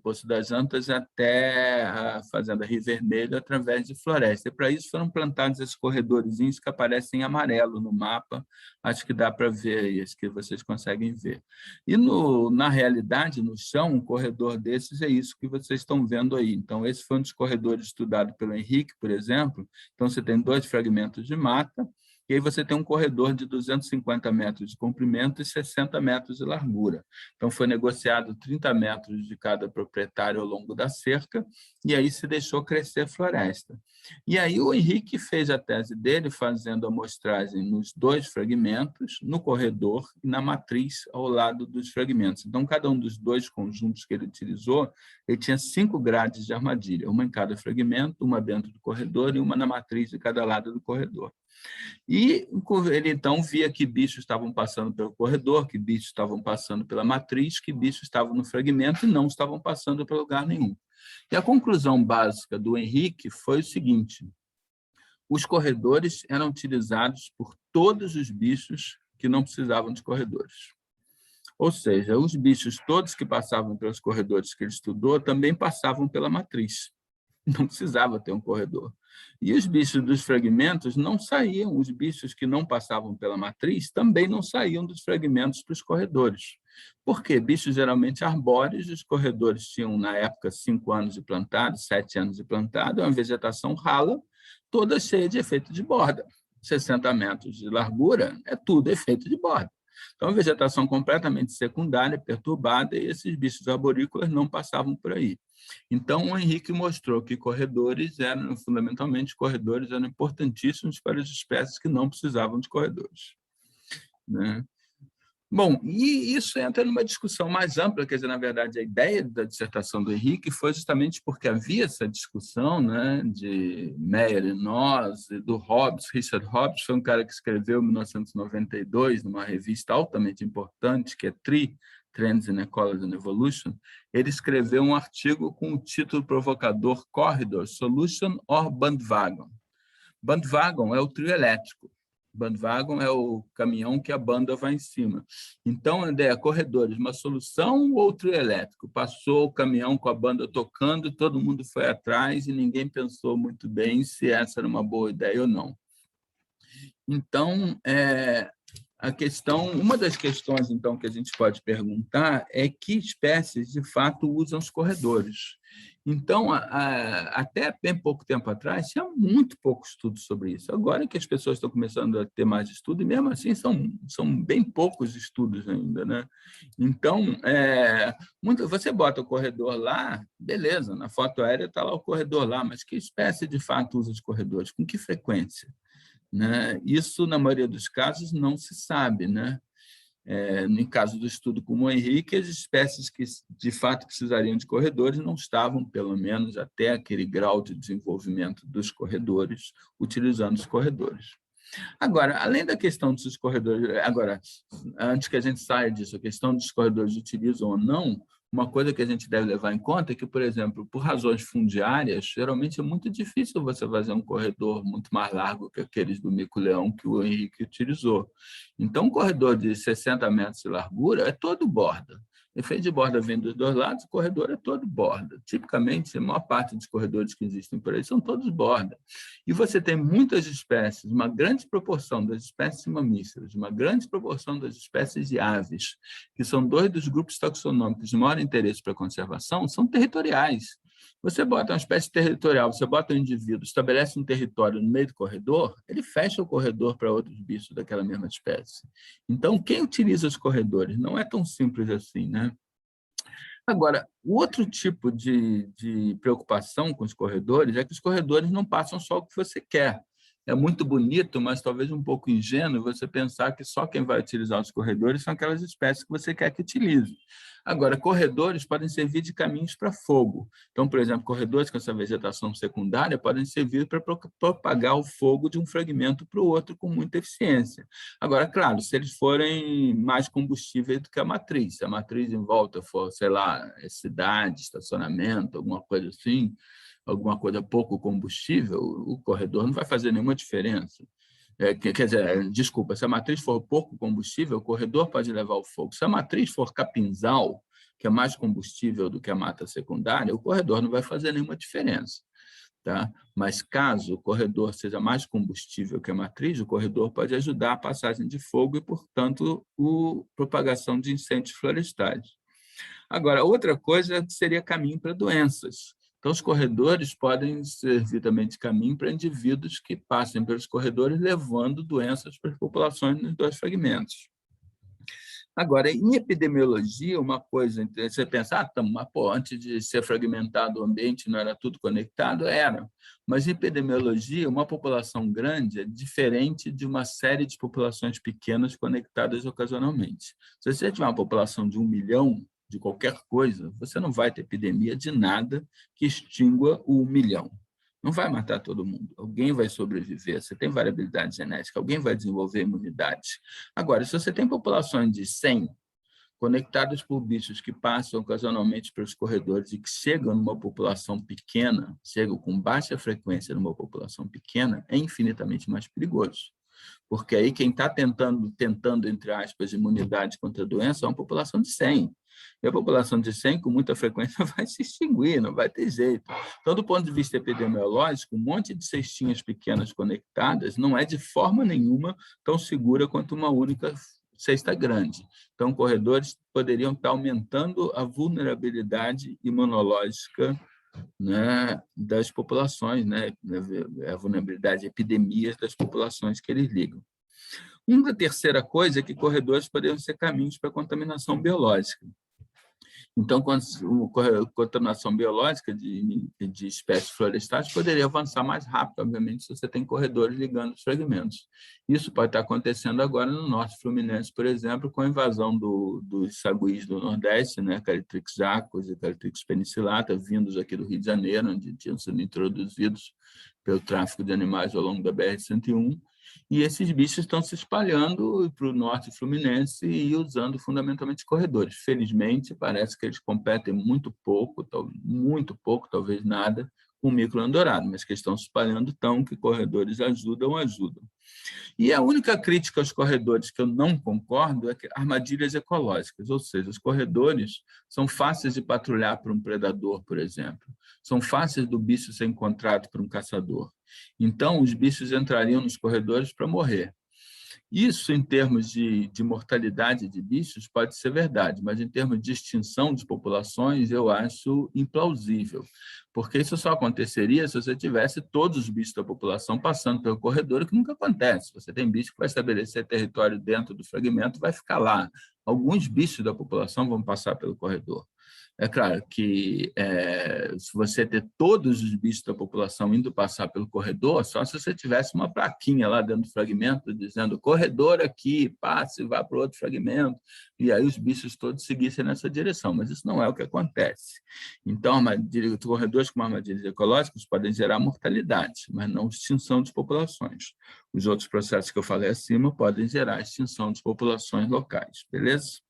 Poço das Antas até a Fazenda Rio Vermelho, através de floresta. E, para isso, foram plantados esses corredorzinhos que aparecem em amarelo no mapa. Acho que dá para ver aí, acho que vocês conseguem ver. E, na realidade, no chão, um corredor desses é isso que vocês estão vendo aí. Então, esse foi um dos corredores estudado pelo Henrique, por exemplo. Então, você tem 2 fragmentos de mata, e aí você tem um corredor de 250 metros de comprimento e 60 metros de largura. Então, foi negociado 30 metros de cada proprietário ao longo da cerca, e aí se deixou crescer a floresta. E aí o Henrique fez a tese dele fazendo amostragem nos 2 fragmentos, no corredor e na matriz ao lado dos fragmentos. Então, cada um dos 2 conjuntos que ele utilizou, ele tinha 5 grades de armadilha, uma em cada fragmento, uma dentro do corredor e uma na matriz de cada lado do corredor. E ele, então, via que bichos estavam passando pelo corredor, que bichos estavam passando pela matriz, que bichos estavam no fragmento e não estavam passando para lugar nenhum. E a conclusão básica do Henrique foi o seguinte: os corredores eram utilizados por todos os bichos que não precisavam de corredores. Ou seja, os bichos todos que passavam pelos corredores que ele estudou também passavam pela matriz. Não precisava ter um corredor. E os bichos dos fragmentos não saíam, os bichos que não passavam pela matriz também não saíam dos fragmentos para os corredores. Por quê? Bichos geralmente arbóreos, os corredores tinham, na época, 5 anos de plantado, 7 anos de plantado, uma vegetação rala, toda cheia de efeito de borda. 60 metros de largura é tudo efeito de borda. Então, a vegetação completamente secundária, perturbada, e esses bichos arborícolas não passavam por aí. Então, o Henrique mostrou que fundamentalmente, corredores eram importantíssimos para as espécies que não precisavam de corredores, né? Bom, e isso entra numa discussão mais ampla, quer dizer, na verdade, a ideia da dissertação do Henrique foi justamente porque havia essa discussão, né, de Meyer e Noss, do Hobbes. Richard Hobbes foi um cara que escreveu em 1992, numa revista altamente importante, que é Trends in Ecology and Evolution. Ele escreveu um artigo com o título provocador Corridor, Solution or Bandwagon. Bandwagon é o trio elétrico, Bandwagon é o caminhão que a banda vai em cima. Então, a ideia, corredores, uma solução ou trio elétrico? Passou o caminhão com a banda tocando, todo mundo foi atrás e ninguém pensou muito bem se essa era uma boa ideia ou não. Então, uma das questões então que a gente pode perguntar é que espécies de fato usam os corredores. Então, até bem pouco tempo atrás, tinha muito pouco estudo sobre isso. Agora que as pessoas estão começando a ter mais estudo, e mesmo assim são bem poucos estudos ainda, né? Então, você bota o corredor lá, beleza, na foto aérea está lá o corredor lá, mas que espécie de fato usa os corredores? Com que frequência? Né? Isso, na maioria dos casos, não se sabe, né? No caso do estudo como o Henrique, as espécies que de fato precisariam de corredores não estavam, pelo menos até aquele grau de desenvolvimento dos corredores, utilizando os corredores. Agora, além da questão dos corredores, antes que a gente saia disso, a questão dos corredores utilizam ou não, uma coisa que a gente deve levar em conta é que, por exemplo, por razões fundiárias, geralmente é muito difícil você fazer um corredor muito mais largo que aqueles do mico-leão que o Henrique utilizou. Então, um corredor de 60 metros de largura é todo borda. Efeito de borda vem dos dois lados, o corredor é todo borda. Tipicamente, a maior parte dos corredores que existem por aí são todos borda. E você tem muitas espécies, uma grande proporção das espécies mamíferas, uma grande proporção das espécies de aves, que são dois dos grupos taxonômicos de maior interesse para a conservação, são territoriais. Você bota uma espécie territorial, você bota um indivíduo, estabelece um território no meio do corredor, ele fecha o corredor para outros bichos daquela mesma espécie. Então, quem utiliza os corredores? Não é tão simples assim, né? Agora, o outro tipo de preocupação com os corredores é que os corredores não passam só o que você quer. É muito bonito, mas talvez um pouco ingênuo você pensar que só quem vai utilizar os corredores são aquelas espécies que você quer que utilize. Agora, corredores podem servir de caminhos para fogo. Então, por exemplo, corredores com essa vegetação secundária podem servir para propagar o fogo de um fragmento para o outro com muita eficiência. Agora, claro, se eles forem mais combustíveis do que a matriz, se a matriz em volta for, sei lá, cidade, estacionamento, alguma coisa assim, alguma coisa pouco combustível, o corredor não vai fazer nenhuma diferença. Quer dizer, desculpa, se a matriz for pouco combustível, o corredor pode levar o fogo. Se a matriz for capinzal, que é mais combustível do que a mata secundária, o corredor não vai fazer nenhuma diferença. Tá? Mas caso o corredor seja mais combustível que a matriz, o corredor pode ajudar a passagem de fogo e, portanto, a propagação de incêndios florestais. Agora, outra coisa seria caminho para doenças. Então, os corredores podem servir também de caminho para indivíduos que passem pelos corredores levando doenças para as populações nos dois fragmentos. Agora, em epidemiologia, uma coisa, você pensa, antes de ser fragmentado o ambiente não era tudo conectado? Era. Mas em epidemiologia, uma população grande é diferente de uma série de populações pequenas conectadas ocasionalmente. Se você tiver uma população de 1 milhão, de qualquer coisa, você não vai ter epidemia de nada que extingua o 1 milhão. Não vai matar todo mundo. Alguém vai sobreviver. Você tem variabilidade genética. Alguém vai desenvolver imunidade. Agora, se você tem populações de 100 conectadas por bichos que passam ocasionalmente pelos corredores e que chegam numa população pequena, chegam com baixa frequência numa população pequena, é infinitamente mais perigoso. Porque aí quem está tentando, entre aspas, imunidade contra a doença é uma população de 100. E a população de 100, com muita frequência, vai se extinguir, não vai ter jeito. Então, do ponto de vista epidemiológico, um monte de cestinhas pequenas conectadas não é de forma nenhuma tão segura quanto uma única cesta grande. Então, corredores poderiam estar aumentando a vulnerabilidade imunológica, né, das populações, né, a vulnerabilidade de epidemias das populações que eles ligam. Uma terceira coisa é que corredores poderiam ser caminhos para a contaminação biológica. Então, a contaminação biológica de espécies florestais poderia avançar mais rápido, obviamente, se você tem corredores ligando os fragmentos. Isso pode estar acontecendo agora no norte fluminense, por exemplo, com a invasão dos saguis do Nordeste, né, Calitrix jacus e Calitrix penicillata, vindos aqui do Rio de Janeiro, onde tinham sido introduzidos pelo tráfico de animais ao longo da BR-101. E esses bichos estão se espalhando para o norte fluminense e usando fundamentalmente corredores. Felizmente, parece que eles competem muito pouco, talvez nada, com o micro-leão dourado, mas que estão se espalhando tão que corredores ajudam. E a única crítica aos corredores que eu não concordo é que armadilhas ecológicas, ou seja, os corredores são fáceis de patrulhar por um predador, por exemplo, são fáceis do bicho ser encontrado por um caçador. Então, os bichos entrariam nos corredores para morrer. Isso, em termos de mortalidade de bichos, pode ser verdade, mas em termos de extinção de populações, eu acho implausível, porque isso só aconteceria se você tivesse todos os bichos da população passando pelo corredor, o que nunca acontece. Você tem bicho que vai estabelecer território dentro do fragmento e vai ficar lá. Alguns bichos da população vão passar pelo corredor. É claro que se você ter todos os bichos da população indo passar pelo corredor, só se você tivesse uma plaquinha lá dentro do fragmento dizendo corredor aqui, passe, vá para outro fragmento, e aí os bichos todos seguissem nessa direção, mas isso não é o que acontece. Então, corredores com armadilhas ecológicas podem gerar mortalidade, mas não extinção de populações. Os outros processos que eu falei acima podem gerar extinção de populações locais, beleza?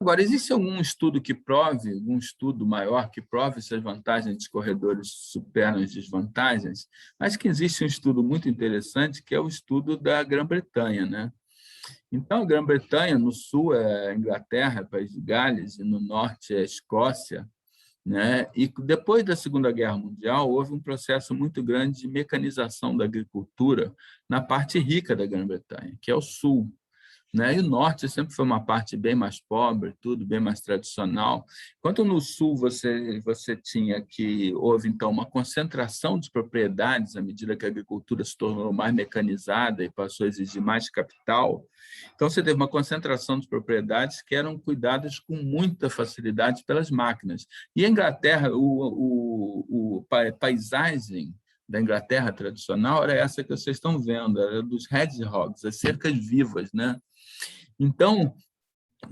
Agora, existe algum estudo que prove, algum estudo maior que prove se as vantagens dos corredores superam as desvantagens? Acho que existe um estudo muito interessante, que é o estudo da Grã-Bretanha, né? Então, a Grã-Bretanha, no sul é a Inglaterra, País de Gales, e no norte é a Escócia, né? E depois da Segunda Guerra Mundial, houve um processo muito grande de mecanização da agricultura na parte rica da Grã-Bretanha, que é o sul. Né? E o norte sempre foi uma parte bem mais pobre, tudo bem mais tradicional. Enquanto no sul você tinha que houve então uma concentração de propriedades à medida que a agricultura se tornou mais mecanizada e passou a exigir mais capital. Então você teve uma concentração de propriedades que eram cuidadas com muita facilidade pelas máquinas. E a Inglaterra, a paisagem da Inglaterra tradicional era essa que vocês estão vendo, era dos hedgehogs, as cercas vivas, né? Então,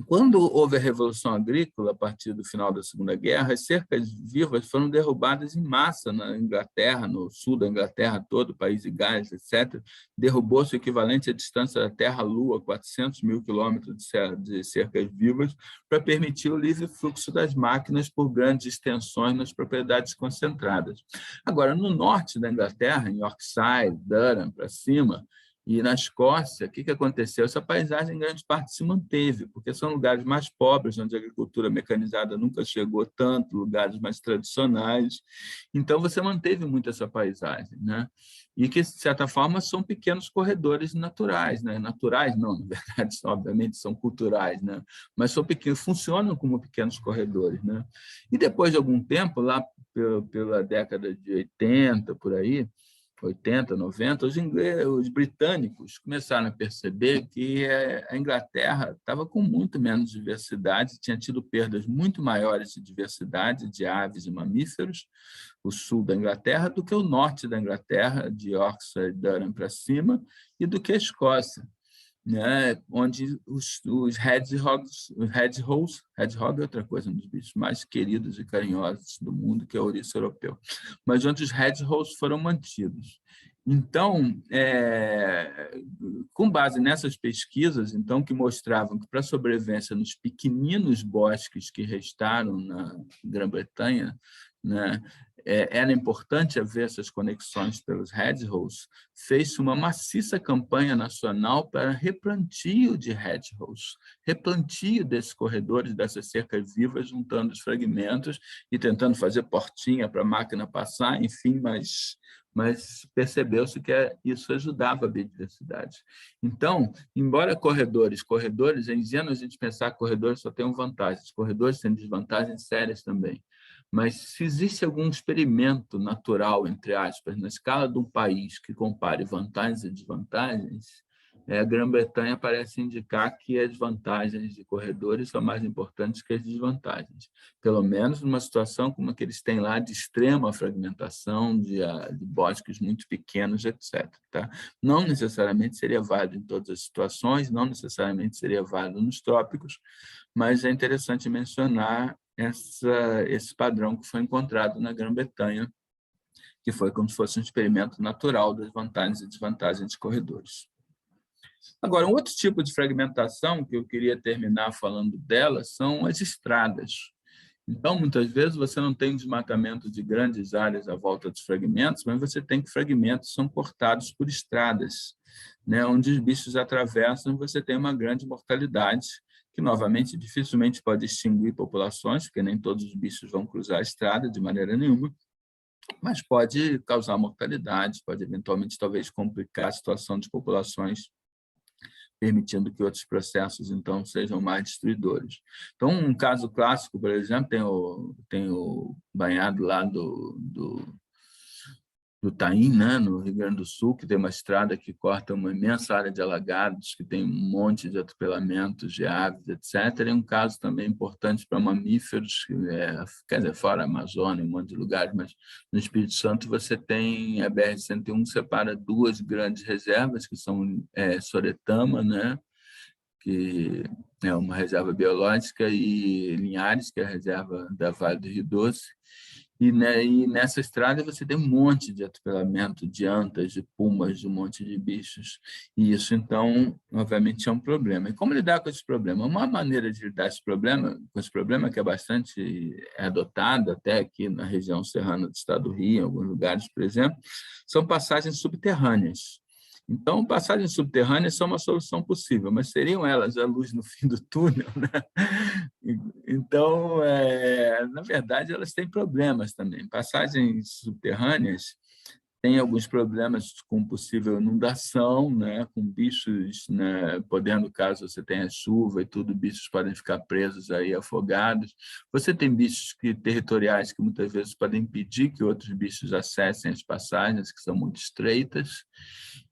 quando houve a Revolução Agrícola, a partir do final da Segunda Guerra, as cercas vivas foram derrubadas em massa na Inglaterra, no sul da Inglaterra todo, País de Gales, etc. Derrubou-se o equivalente à distância da Terra à Lua, 400 mil quilômetros de cercas vivas, para permitir o livre fluxo das máquinas por grandes extensões nas propriedades concentradas. Agora, no norte da Inglaterra, em Yorkshire, Durham, para cima, e na Escócia, o que aconteceu? Essa paisagem, em grande parte, se manteve, porque são lugares mais pobres, onde a agricultura mecanizada nunca chegou tanto, lugares mais tradicionais. Então, você manteve muito essa paisagem, né? E que, de certa forma, são pequenos corredores naturais, né? Naturais, não, na verdade, obviamente, são culturais, né? Mas são pequenos, funcionam como pequenos corredores, né? E depois de algum tempo, lá pela década de 80, por aí, 80, 90, os britânicos começaram a perceber que a Inglaterra estava com muito menos diversidade, tinha tido perdas muito maiores de diversidade de aves e mamíferos, o sul da Inglaterra, do que o norte da Inglaterra, de Yorkshire e Durham para cima, e do que a Escócia, né? Onde os hedgehogs, hedgehog é outra coisa, um dos bichos mais queridos e carinhosos do mundo, que é o ouriço europeu, mas onde os hedgehogs foram mantidos. Então, com base nessas pesquisas, então, que mostravam que para a sobrevivência nos pequeninos bosques que restaram na Grã-Bretanha, né, era importante haver essas conexões pelos hedgehogs, fez-se uma maciça campanha nacional para replantio de hedgehogs, replantio desses corredores, dessas cercas vivas, juntando os fragmentos e tentando fazer portinha para a máquina passar, enfim, mas percebeu-se que isso ajudava a biodiversidade. Então, embora corredores, é ingênuo a gente pensar que corredores só têm vantagens, corredores têm desvantagens sérias também. Mas se existe algum experimento natural, entre aspas, na escala de um país que compare vantagens e desvantagens, a Grã-Bretanha parece indicar que as vantagens de corredores são mais importantes que as desvantagens. Pelo menos numa situação como a que eles têm lá, de extrema fragmentação, de bosques muito pequenos, etc. Tá? Não necessariamente seria válido em todas as situações, não necessariamente seria válido nos trópicos, mas é interessante mencionar esse padrão que foi encontrado na Grã-Bretanha, que foi como se fosse um experimento natural das vantagens e desvantagens de corredores. Agora, um outro tipo de fragmentação que eu queria terminar falando dela são as estradas. Então, muitas vezes, você não tem desmatamento de grandes áreas à volta dos fragmentos, mas você tem que fragmentos são cortados por estradas, né, onde os bichos atravessam, você tem uma grande mortalidade, que, novamente, dificilmente pode extinguir populações, porque nem todos os bichos vão cruzar a estrada de maneira nenhuma, mas pode causar mortalidade, pode, eventualmente, talvez complicar a situação de populações, permitindo que outros processos, então, sejam mais destruidores. Então, um caso clássico, por exemplo, tem o banhado lá do Taim, né, no Rio Grande do Sul, que tem uma estrada que corta uma imensa área de alagados, que tem um monte de atropelamentos de aves, etc. É um caso também importante para mamíferos, quer dizer, fora a Amazônia, um monte de lugares, mas no Espírito Santo você tem a BR-101 separa duas grandes reservas, que são Soretama, né, que é uma reserva biológica, e Linhares, que é a reserva da Vale do Rio Doce. E nessa estrada você tem um monte de atropelamento de antas, de pumas, de um monte de bichos. E isso, então, obviamente, é um problema. E como lidar com esse problema? Uma maneira de lidar com esse problema, que é bastante adotada até aqui na região serrana do estado do Rio, em alguns lugares, por exemplo, são passagens subterrâneas. Então, passagens subterrâneas são uma solução possível, mas seriam elas a luz no fim do túnel, né? Então, na verdade, elas têm problemas também. Passagens subterrâneas têm alguns problemas com possível inundação, né? Com bichos, né? Podendo, caso você tenha chuva e tudo, bichos podem ficar presos aí, afogados. Você tem bichos territoriais que muitas vezes podem impedir que outros bichos acessem as passagens, que são muito estreitas.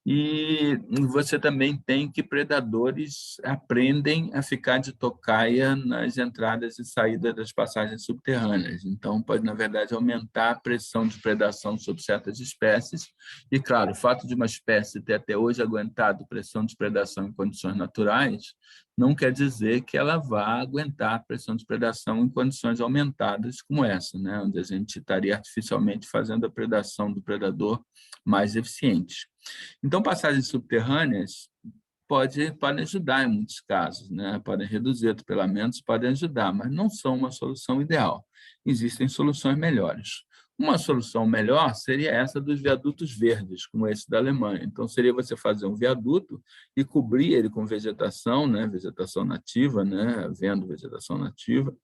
E você também tem que predadores aprendem a ficar de tocaia nas entradas e saídas das passagens subterrâneas. Então, pode, na verdade, aumentar a pressão de predação sobre certas espécies. E, claro, o fato de uma espécie ter até hoje aguentado pressão de predação em condições naturais não quer dizer que ela vá aguentar a pressão de predação em condições aumentadas como essa, né? Onde a gente estaria artificialmente fazendo a predação do predador mais eficiente. Então, passagens subterrâneas podem ajudar em muitos casos, né? Podem reduzir atropelamentos, podem ajudar, mas não são uma solução ideal. Existem soluções melhores. Uma solução melhor seria essa dos viadutos verdes, como esse da Alemanha. Então, seria você fazer um viaduto e cobrir ele com vegetação, né? Vegetação nativa, né? Havendo vegetação nativa.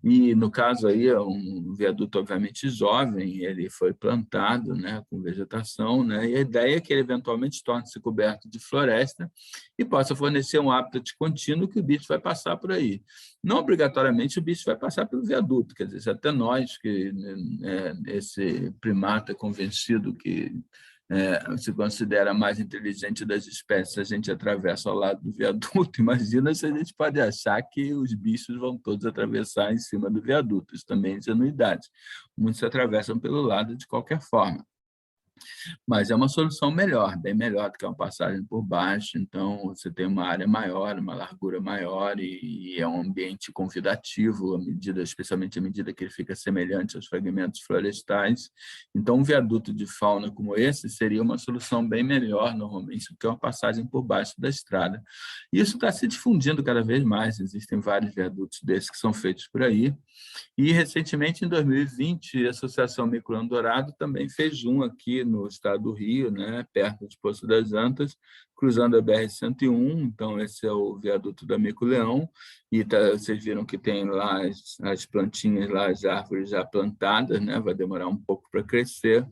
E, no caso, aí, é um viaduto, obviamente, jovem, ele foi plantado, né, com vegetação, né, e a ideia é que ele, eventualmente, torne-se coberto de floresta e possa fornecer um habitat contínuo que o bicho vai passar por aí. Não obrigatoriamente o bicho vai passar pelo viaduto, quer dizer, até nós, que esse primata convencido que se considera a mais inteligente das espécies, a gente atravessa ao lado do viaduto. Imagina se a gente pode achar que os bichos vão todos atravessar em cima do viaduto. Isso também é ingenuidade. Muitos atravessam pelo lado de qualquer forma. Mas é uma solução melhor, bem melhor do que uma passagem por baixo. Então, você tem uma área maior, uma largura maior e é um ambiente convidativo, especialmente à medida que ele fica semelhante aos fragmentos florestais. Então, um viaduto de fauna como esse seria uma solução bem melhor, normalmente, do que uma passagem por baixo da estrada. E isso está se difundindo cada vez mais. Existem vários viadutos desses que são feitos por aí. E, recentemente, em 2020, a Associação Mico-Leão Dourado também fez um aqui no estado do Rio, né, perto de Poço das Antas, cruzando a BR-101. Então, esse é o viaduto da Mico-Leão. E vocês viram que tem lá as plantinhas, lá, as árvores já plantadas, né, vai demorar um pouco para crescer.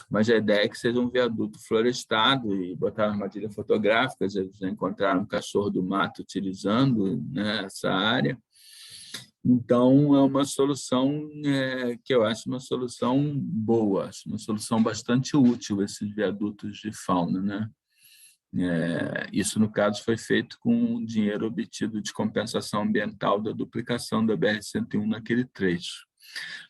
Mas a ideia é que seja um viaduto florestado e botar armadilha fotográfica. Eles já encontraram um cachorro do mato utilizando, né, essa área. Então, é uma solução que eu acho uma solução boa, acho uma solução bastante útil, esses viadutos de fauna, né? Isso, no caso, foi feito com dinheiro obtido de compensação ambiental da duplicação da BR-101 naquele trecho.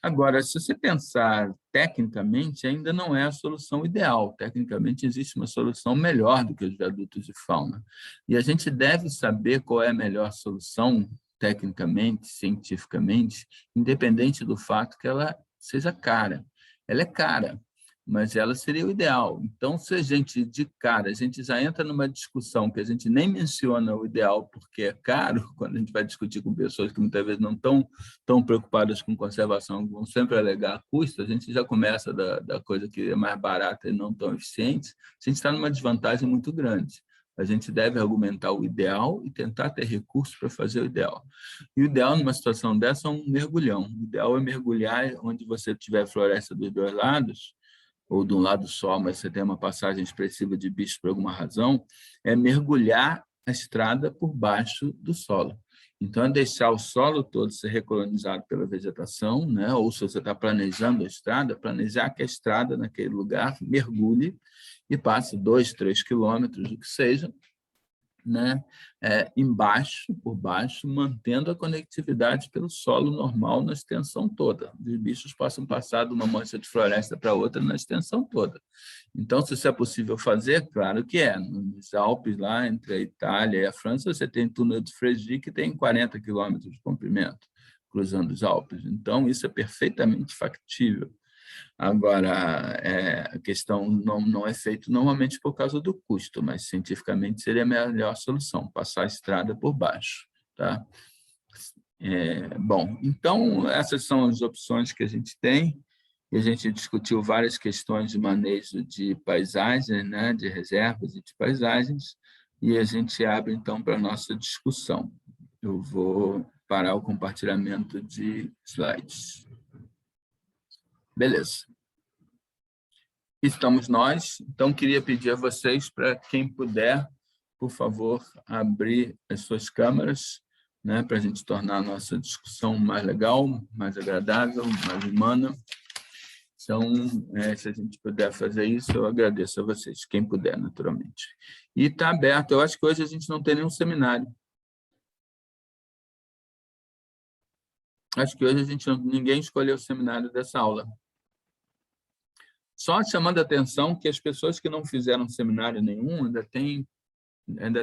Agora, se você pensar tecnicamente, ainda não é a solução ideal. Tecnicamente, existe uma solução melhor do que os viadutos de fauna. E a gente deve saber qual é a melhor solução, tecnicamente, cientificamente, independente do fato que ela seja cara. Ela é cara. mas ela seria o ideal. Então, se a gente, de cara, a gente já entra numa discussão que a gente nem menciona o ideal porque é caro, quando a gente vai discutir com pessoas que muitas vezes não estão tão preocupadas com conservação, vão sempre alegar custo, a gente já começa da coisa que é mais barata e não tão eficiente, a gente está numa desvantagem muito grande. A gente deve argumentar o ideal e tentar ter recursos para fazer o ideal. E o ideal, numa situação dessa, é um mergulhão. O ideal é mergulhar onde você tiver floresta dos dois lados, ou de um lado só, mas você tem uma passagem expressiva de bichos por alguma razão, é mergulhar a estrada por baixo do solo. Então, é deixar o solo todo ser recolonizado pela vegetação, né? Ou se você está planejando a estrada, planejar que a estrada naquele lugar mergulhe e passe 2, 3 quilômetros, o que seja, né? Embaixo, por baixo, mantendo a conectividade pelo solo normal na extensão toda. Os bichos possam passar de uma mancha de floresta para outra na extensão toda. Então, se isso é possível fazer, claro que é. Nos Alpes, lá entre a Itália e a França, você tem túnel de Fréjus que tem 40 quilômetros de comprimento, cruzando os Alpes. Então, isso é perfeitamente factível. Agora, a questão não é feita normalmente por causa do custo, mas cientificamente seria a melhor solução, passar a estrada por baixo. Tá? Bom, então, essas são as opções que a gente tem, e a gente discutiu várias questões de manejo de paisagens, né, de reservas e de paisagens, e a gente abre, então, para a nossa discussão. Eu vou parar o compartilhamento de slides. Beleza. Estamos nós. Então, queria pedir a vocês, para quem puder, por favor, abrir as suas câmeras, né, para a gente tornar a nossa discussão mais legal, mais agradável, mais humana. Então, se a gente puder fazer isso, eu agradeço a vocês, quem puder, naturalmente. E está aberto. Eu acho que hoje a gente não tem nenhum seminário. Acho que hoje ninguém escolheu o seminário dessa aula. Só chamando a atenção que as pessoas que não fizeram seminário nenhum ainda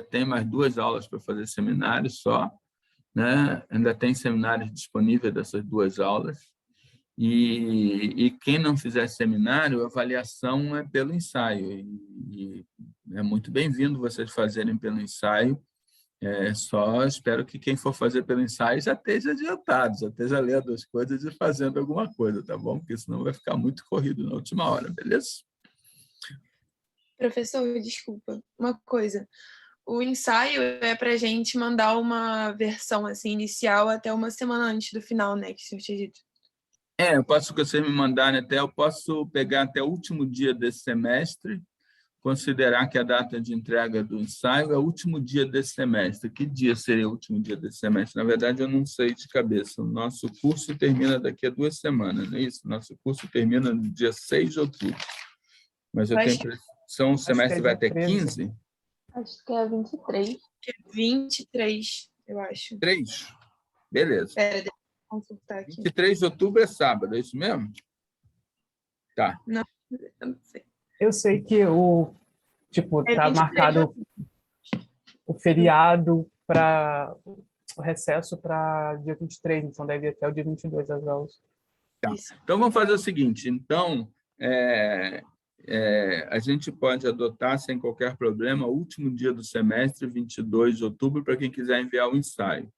tem mais 2 aulas para fazer seminário só, né? Ainda tem seminários disponíveis dessas 2 aulas. E quem não fizer seminário, a avaliação é pelo ensaio. E é muito bem-vindo vocês fazerem pelo ensaio. Só espero que quem for fazer pelo ensaio já esteja adiantado, já esteja lendo as coisas e fazendo alguma coisa, tá bom? Porque senão vai ficar muito corrido na última hora, beleza? Professor, desculpa, uma coisa. O ensaio é para a gente mandar uma versão assim, inicial até uma semana antes do final, né? Que o senhor tinha dito. Eu posso que vocês me mandarem eu posso pegar até o último dia desse semestre, considerar que a data de entrega do ensaio é o último dia desse semestre. Que dia seria o último dia desse semestre? Na verdade, eu não sei de cabeça. O nosso curso termina daqui a 2 semanas, não é isso? Nosso curso termina no dia 6 de outubro. Mas eu tenho a impressão que o semestre vai até 15? Acho que é 23. 23, eu acho. 3? Beleza. Espera, deixa eu consultar aqui. 23 de outubro é sábado, é isso mesmo? Tá. Não, eu não sei. Eu sei que tá marcado o feriado para o recesso para dia 23, então deve ir até o dia 22 as aulas. Tá. Então, vamos fazer o seguinte. Então, a gente pode adotar, sem qualquer problema, o último dia do semestre, 22 de outubro, para quem quiser enviar o ensaio.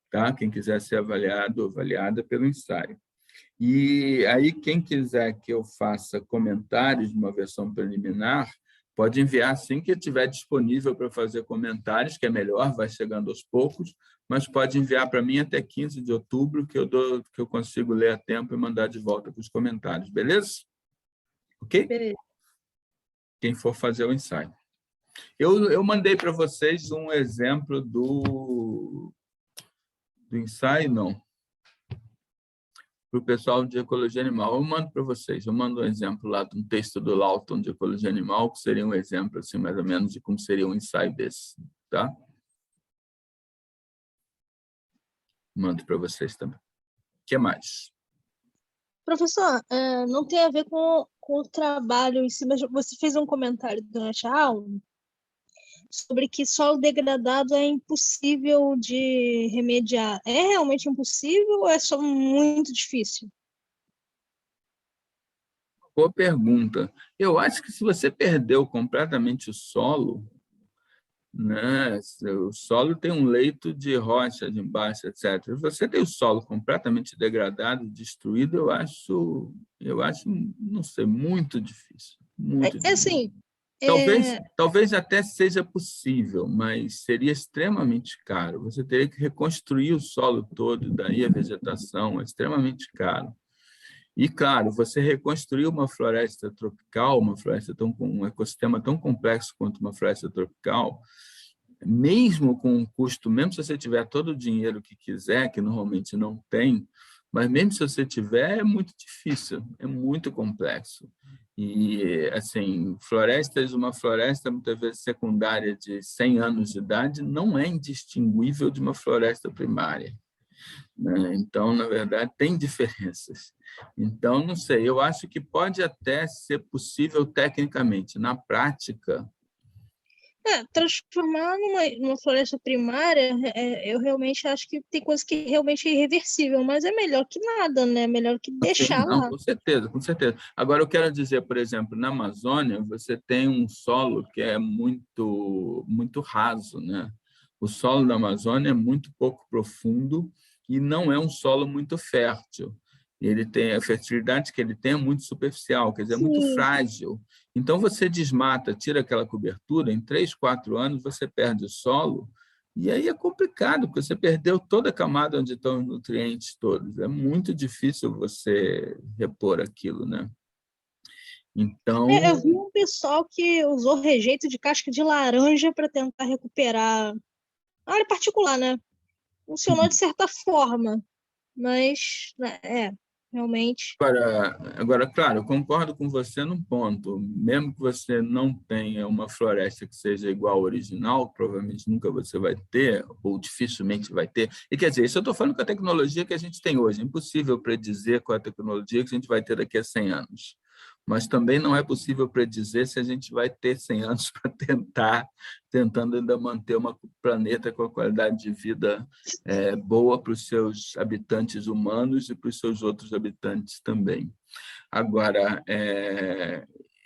Tá? Quem quiser ser avaliado ou avaliada pelo ensaio. E aí, quem quiser que eu faça comentários de uma versão preliminar, pode enviar assim que estiver disponível para fazer comentários, que é melhor, vai chegando aos poucos, mas pode enviar para mim até 15 de outubro, que eu consigo ler a tempo e mandar de volta com os comentários, beleza? Ok? Beleza. Quem for fazer o ensaio. Eu mandei para vocês um exemplo do ensaio, não. Para o pessoal de ecologia animal. Eu mando para vocês, eu mando um exemplo lá de um texto do Lawton de ecologia animal, que seria um exemplo, assim, mais ou menos, de como seria um ensaio desse. Tá? Mando para vocês também. O que mais? Professor, não tem a ver com o trabalho em si, mas você fez um comentário durante a aula sobre que solo degradado é impossível de remediar. É realmente impossível ou é só muito difícil? Boa pergunta. Eu acho que se você perdeu completamente o solo, né? O solo tem um leito de rocha embaixo, etc. Se você tem o solo completamente degradado, destruído, eu acho, não sei, muito difícil, muito difícil. Assim, Talvez até seja possível, mas seria extremamente caro. Você teria que reconstruir o solo todo, daí a vegetação, é extremamente caro. E, claro, você reconstruir uma floresta tropical, um ecossistema tão complexo quanto uma floresta tropical, mesmo com um custo, mesmo se você tiver todo o dinheiro que quiser, que normalmente não tem, mas mesmo se você tiver, é muito difícil, é muito complexo. E, assim, uma floresta, muitas vezes secundária de 100 anos de idade, não é indistinguível de uma floresta primária, né? Então, na verdade, tem diferenças. Então, não sei, eu acho que pode até ser possível tecnicamente. Na prática, transformar numa floresta primária, eu realmente acho que tem coisa que realmente é irreversível, mas é melhor que nada, né? Melhor que deixar não, lá. com certeza, com certeza. Agora, eu quero dizer, por exemplo, na Amazônia, você tem um solo que é muito, muito raso, né? O solo da Amazônia é muito pouco profundo e não é um solo muito fértil. Ele tem a fertilidade que ele tem é muito superficial, quer dizer, é muito Sim. frágil. Então, você desmata, tira aquela cobertura, em 3, 4 anos você perde o solo, e aí é complicado, porque você perdeu toda a camada onde estão os nutrientes todos. É muito difícil você repor aquilo, né? Então, Eu vi um pessoal que usou rejeito de casca de laranja para tentar recuperar a área particular, né? Funcionou de certa forma, mas realmente. agora, claro, eu concordo com você num ponto. Mesmo que você não tenha uma floresta que seja igual ao original, provavelmente nunca você vai ter, ou dificilmente vai ter. E quer dizer, isso eu estou falando com a tecnologia que a gente tem hoje. É impossível predizer qual é a tecnologia que a gente vai ter daqui a 100 anos. Mas também não é possível predizer se a gente vai ter 100 anos para tentando ainda manter um planeta com a qualidade de vida boa para os seus habitantes humanos e para os seus outros habitantes também. Agora,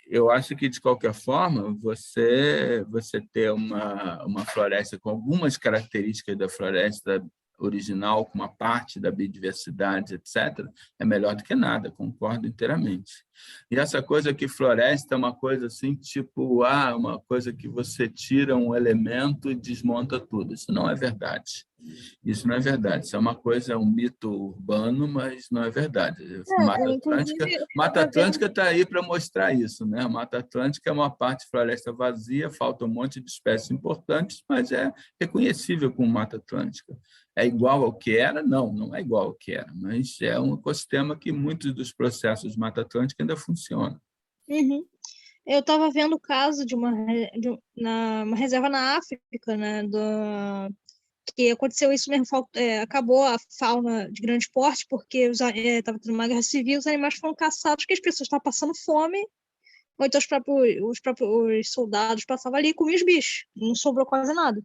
eu acho que, de qualquer forma, você ter uma floresta com algumas características da floresta original, com uma parte da biodiversidade, etc., é melhor do que nada, concordo inteiramente. E essa coisa que floresta é uma coisa assim, tipo, uma coisa que você tira um elemento e desmonta tudo. Isso não é verdade. Isso não é verdade. Isso é uma coisa, é um mito urbano, mas não é verdade. Mata Atlântica está aí para mostrar isso, né? A Mata Atlântica é uma parte de floresta vazia, falta um monte de espécies importantes, mas é reconhecível como Mata Atlântica. É igual ao que era? Não, não é igual ao que era, mas é um ecossistema que muitos dos processos de Mata Atlântica ainda funcionam. Uhum. Eu estava vendo o caso de uma reserva na África, né, que aconteceu isso mesmo, acabou a fauna de grande porte porque estava tendo uma guerra civil, os animais foram caçados, porque as pessoas estavam passando fome, ou então os próprios soldados passavam ali e comiam os bichos, não sobrou quase nada.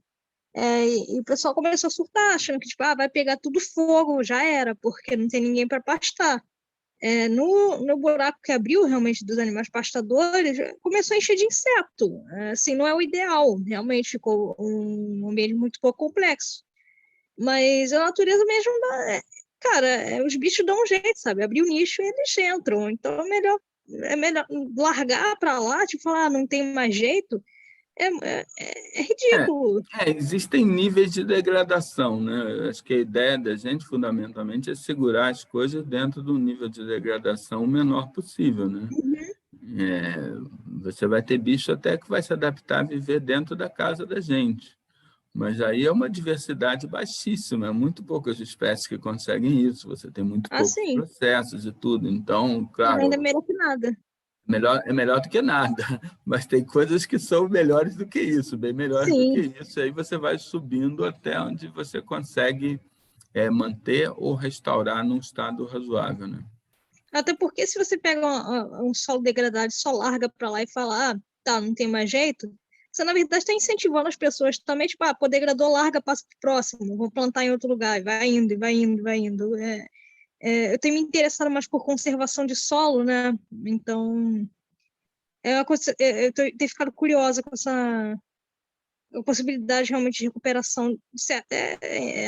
E o pessoal começou a surtar, achando que vai pegar tudo fogo, já era, porque não tem ninguém para pastar. No buraco que abriu realmente dos animais pastadores, começou a encher de inseto. Assim, não é o ideal, realmente ficou um ambiente muito pouco complexo. Mas a natureza mesmo, cara, os bichos dão um jeito, sabe? Abriu o nicho e eles entram. Então é melhor largar para lá, tipo, falar, não tem mais jeito. É ridículo. Existem níveis de degradação, né? Acho que a ideia da gente, fundamentalmente, é segurar as coisas dentro do nível de degradação o menor possível, né? Você vai ter bicho até que vai se adaptar a viver dentro da casa da gente, mas aí é uma diversidade baixíssima, muito poucas espécies que conseguem isso, você tem muito poucos processos e tudo, então, claro... Ainda é melhor que nada. É melhor do que nada, mas tem coisas que são melhores do que isso, bem melhores do que isso. Aí você vai subindo até onde você consegue manter ou restaurar num estado razoável, né? Até porque se você pega um solo degradado e só larga para lá e fala, tá, não tem mais jeito, você na verdade está incentivando as pessoas também, tipo, pô, degradou, larga, passa para o próximo, vou plantar em outro lugar, e vai indo, e vai indo, e vai indo. eu tenho me interessado mais por conservação de solo, né? Então, é uma coisa, eu tenho ficado curiosa com essa possibilidade realmente de recuperação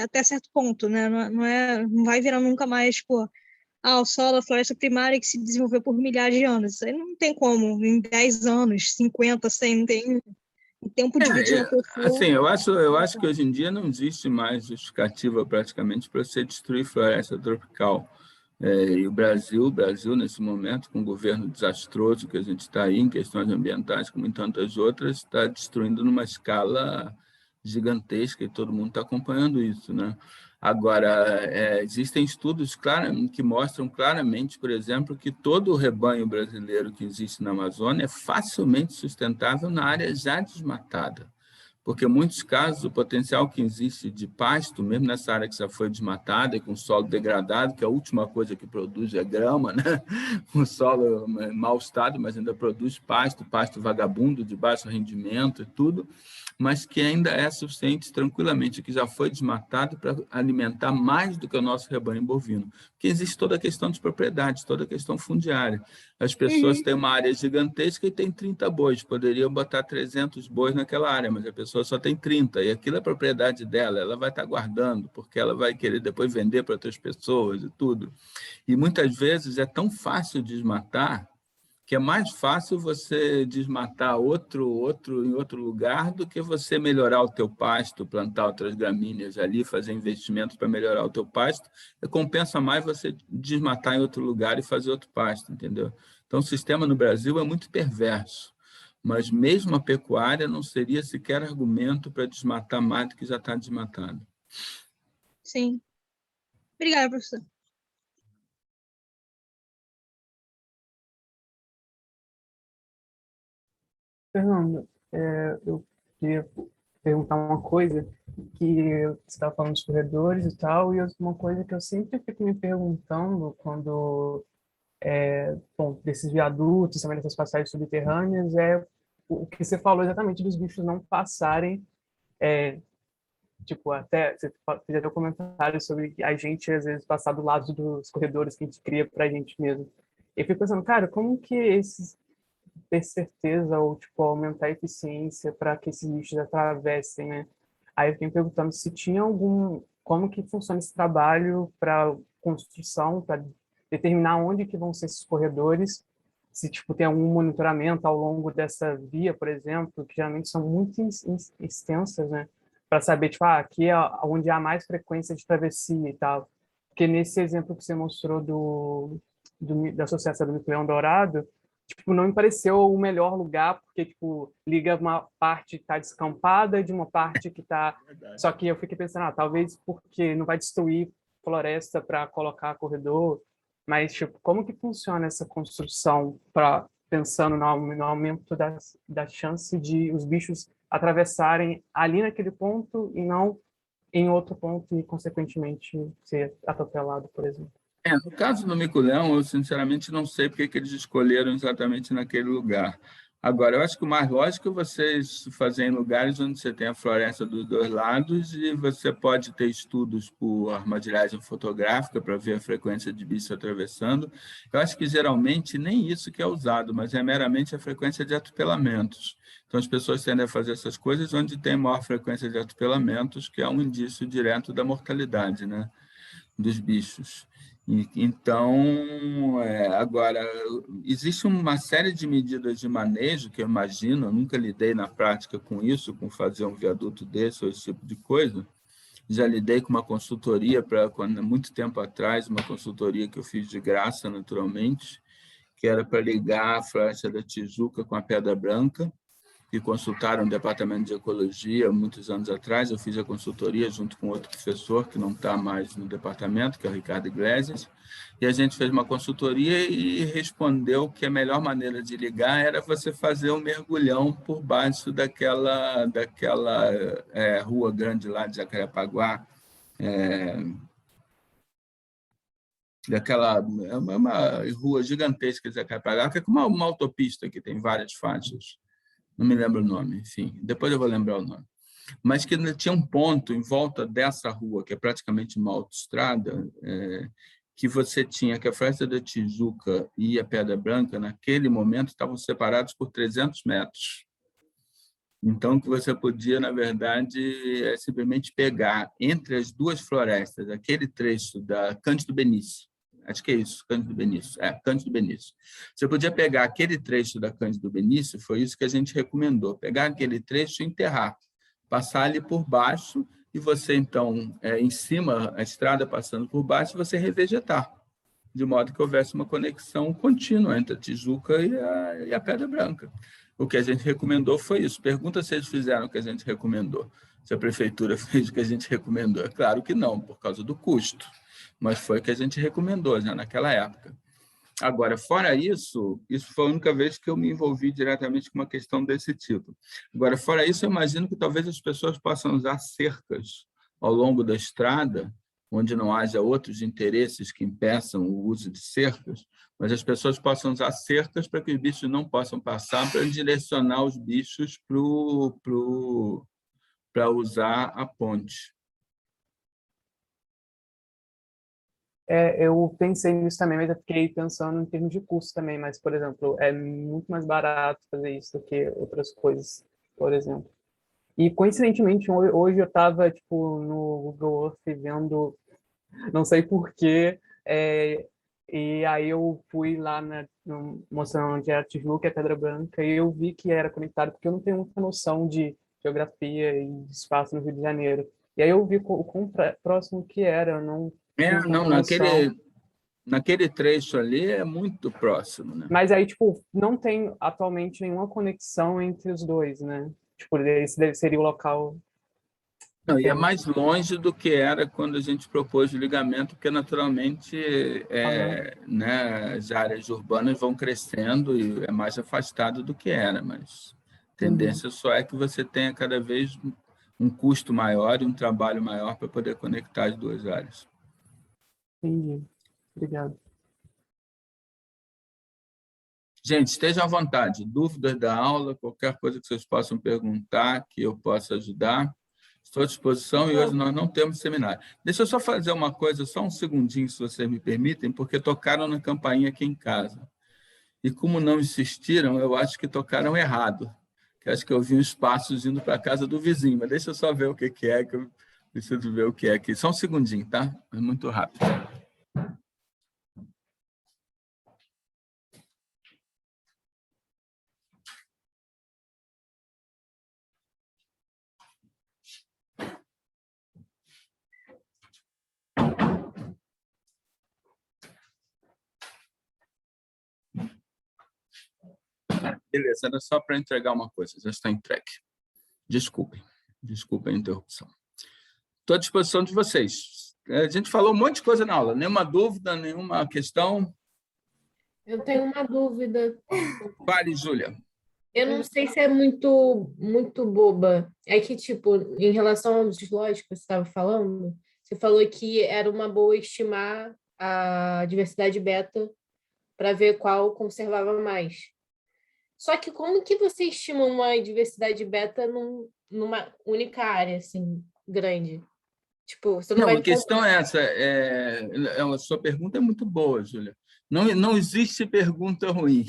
até certo ponto, né? Não vai virar nunca mais, tipo, o solo, a floresta primária que se desenvolveu por milhares de anos. Isso aí não tem como, em 10 anos, 50, 100, não tem o tempo de vida de uma pessoa. Assim, eu acho que hoje em dia não existe mais justificativa praticamente para você destruir floresta tropical. E o Brasil, nesse momento, com um governo desastroso que a gente está aí, em questões ambientais, como em tantas outras, está destruindo numa escala gigantesca e todo mundo está acompanhando isso, né? Agora, existem estudos que mostram claramente, por exemplo, que todo o rebanho brasileiro que existe na Amazônia é facilmente sustentável na área já desmatada. Porque, em muitos casos, o potencial que existe de pasto, mesmo nessa área que já foi desmatada e com solo degradado, que a última coisa que produz é grama, né? Um solo em mau estado, mas ainda produz pasto vagabundo, de baixo rendimento e tudo, mas que ainda é suficiente tranquilamente, que já foi desmatado para alimentar mais do que o nosso rebanho bovino. Porque existe toda a questão de propriedade, toda a questão fundiária. As pessoas têm uma área gigantesca e têm 30 bois, poderiam botar 300 bois naquela área, mas a pessoa só tem 30, e aquilo é propriedade dela, ela vai estar guardando, porque ela vai querer depois vender para outras pessoas e tudo. E muitas vezes é tão fácil desmatar, que é mais fácil você desmatar em outro lugar do que você melhorar o teu pasto, plantar outras gramíneas ali, fazer investimentos para melhorar o teu pasto. Compensa mais você desmatar em outro lugar e fazer outro pasto, entendeu? Então, o sistema no Brasil é muito perverso, mas mesmo a pecuária não seria sequer argumento para desmatar mais do que já está desmatado. Sim. Obrigada, professor. Fernanda, eu queria perguntar uma coisa, que você estava falando dos corredores e tal, e uma coisa que eu sempre fico me perguntando quando, bom, desses viadutos, também dessas passagens subterrâneas, é o que você falou exatamente dos bichos não passarem, tipo, até, você fez até um comentário sobre a gente, às vezes, passar do lado dos corredores que a gente cria para a gente mesmo. Eu fico pensando, cara, como que ter certeza ou tipo aumentar a eficiência para que esses bichos atravessem, né? Aí eu fiquei me perguntando se tinha como que funciona esse trabalho para construção, para determinar onde que vão ser esses corredores, se tipo tem algum monitoramento ao longo dessa via, por exemplo, que geralmente são muito extensas, né? Para saber tipo, aqui é onde há mais frequência de travessia e tal. Porque nesse exemplo que você mostrou da Associação do Mico-Leão Dourado, tipo, não me pareceu o melhor lugar, porque, tipo, liga uma parte que está descampada de uma parte que está... Só que eu fiquei pensando, talvez porque não vai destruir floresta para colocar corredor, mas, tipo, como que funciona essa construção pensando no aumento da chance de os bichos atravessarem ali naquele ponto e não em outro ponto e, consequentemente, ser atropelado, por exemplo? No caso do mico-leão, eu sinceramente não sei porque que eles escolheram exatamente naquele lugar. Agora, eu acho que o mais lógico é vocês fazerem lugares onde você tem a floresta dos dois lados e você pode ter estudos por armadilhagem fotográfica para ver a frequência de bicho atravessando. Eu acho que geralmente nem isso que é usado, mas é meramente a frequência de atropelamentos. Então, as pessoas tendem a fazer essas coisas onde tem maior frequência de atropelamentos, que é um indício direto da mortalidade, né, dos bichos. Então, agora, existe uma série de medidas de manejo que eu imagino, eu nunca lidei na prática com isso, com fazer um viaduto desse ou esse tipo de coisa. Já lidei com uma consultoria, muito tempo atrás, uma consultoria que eu fiz de graça, naturalmente, que era para ligar a Floresta da Tijuca com a Pedra Branca, e consultaram o departamento de ecologia muitos anos atrás. Eu fiz a consultoria junto com outro professor que não está mais no departamento, que é o Ricardo Iglesias, e a gente fez uma consultoria e respondeu que a melhor maneira de ligar era você fazer um mergulhão por baixo daquela rua grande lá de Jacarepaguá, uma rua gigantesca de Jacarepaguá, que é como uma autopista que tem várias faixas. Não me lembro o nome, enfim, depois eu vou lembrar o nome. Mas que tinha um ponto em volta dessa rua, que é praticamente uma autoestrada, que você tinha que a Floresta da Tijuca e a Pedra Branca, naquele momento, estavam separados por 300 metros. Então, que você podia, na verdade, simplesmente pegar entre as duas florestas, aquele trecho da Cândido Benício, acho que é isso, Cândido Benício, Cândido Benício. Você podia pegar aquele trecho da Cândido Benício, foi isso que a gente recomendou, pegar aquele trecho e enterrar, passar ali por baixo, e você, então, em cima, a estrada passando por baixo, você revegetar, de modo que houvesse uma conexão contínua entre a Tijuca e a Pedra Branca. O que a gente recomendou foi isso. Pergunta se eles fizeram o que a gente recomendou. Se a prefeitura fez o que a gente recomendou. É claro que não, por causa do custo, mas foi o que a gente recomendou já naquela época. Agora, fora isso, isso foi a única vez que eu me envolvi diretamente com uma questão desse tipo. Agora, fora isso, eu imagino que talvez as pessoas possam usar cercas ao longo da estrada, onde não haja outros interesses que impeçam o uso de cercas, mas as pessoas possam usar cercas para que os bichos não possam passar, para direcionar os bichos para usar a ponte. Eu pensei nisso também, mas eu fiquei pensando em termos de custo também. Mas, por exemplo, é muito mais barato fazer isso do que outras coisas, por exemplo. E, coincidentemente, hoje eu estava tipo, no Google Earth vendo, não sei porquê, e aí eu fui lá mostrando onde é a Tijuca e a Pedra Branca, e eu vi que era conectado, porque eu não tenho muita noção de geografia e espaço no Rio de Janeiro. E aí eu vi o quão próximo que era, eu não tinha Não, muita noção. naquele trecho ali é muito próximo, né? Mas aí, tipo, não tem atualmente nenhuma conexão entre os dois, né? Tipo, esse seria o local. Não, e é mais longe do que era quando a gente propôs o ligamento, porque naturalmente né, as áreas urbanas vão crescendo e é mais afastado do que era, mas a tendência só é que você tenha cada vez um custo maior e um trabalho maior para poder conectar as duas áreas. Entendi. Obrigado. Gente, estejam à vontade. Dúvidas da aula, qualquer coisa que vocês possam perguntar, que eu possa ajudar. Estou à disposição e hoje nós não temos seminário. Deixa eu só fazer uma coisa, só um segundinho, se vocês me permitem, porque tocaram na campainha aqui em casa. E como não insistiram, eu acho que tocaram errado. Que acho que eu vi uns passos indo para a casa do vizinho, mas deixa eu só ver o que é, que eu preciso ver o que é aqui. Só um segundinho, tá? É muito rápido. Beleza, era só para entregar uma coisa, já está entregue. Desculpem a interrupção. Estou à disposição de vocês. A gente falou um monte de coisa na aula, nenhuma dúvida, nenhuma questão? Eu tenho uma dúvida. Fale, Júlia. Eu não sei se é muito boba. É que, tipo, em relação aos zoológicos que você estava falando, você falou que era uma boa estimar a diversidade beta para ver qual conservava mais. Só que como que você estima uma diversidade beta numa única área, assim, grande? Tipo, você não vai... A questão é essa. A sua pergunta é muito boa, Júlia. Não existe pergunta ruim.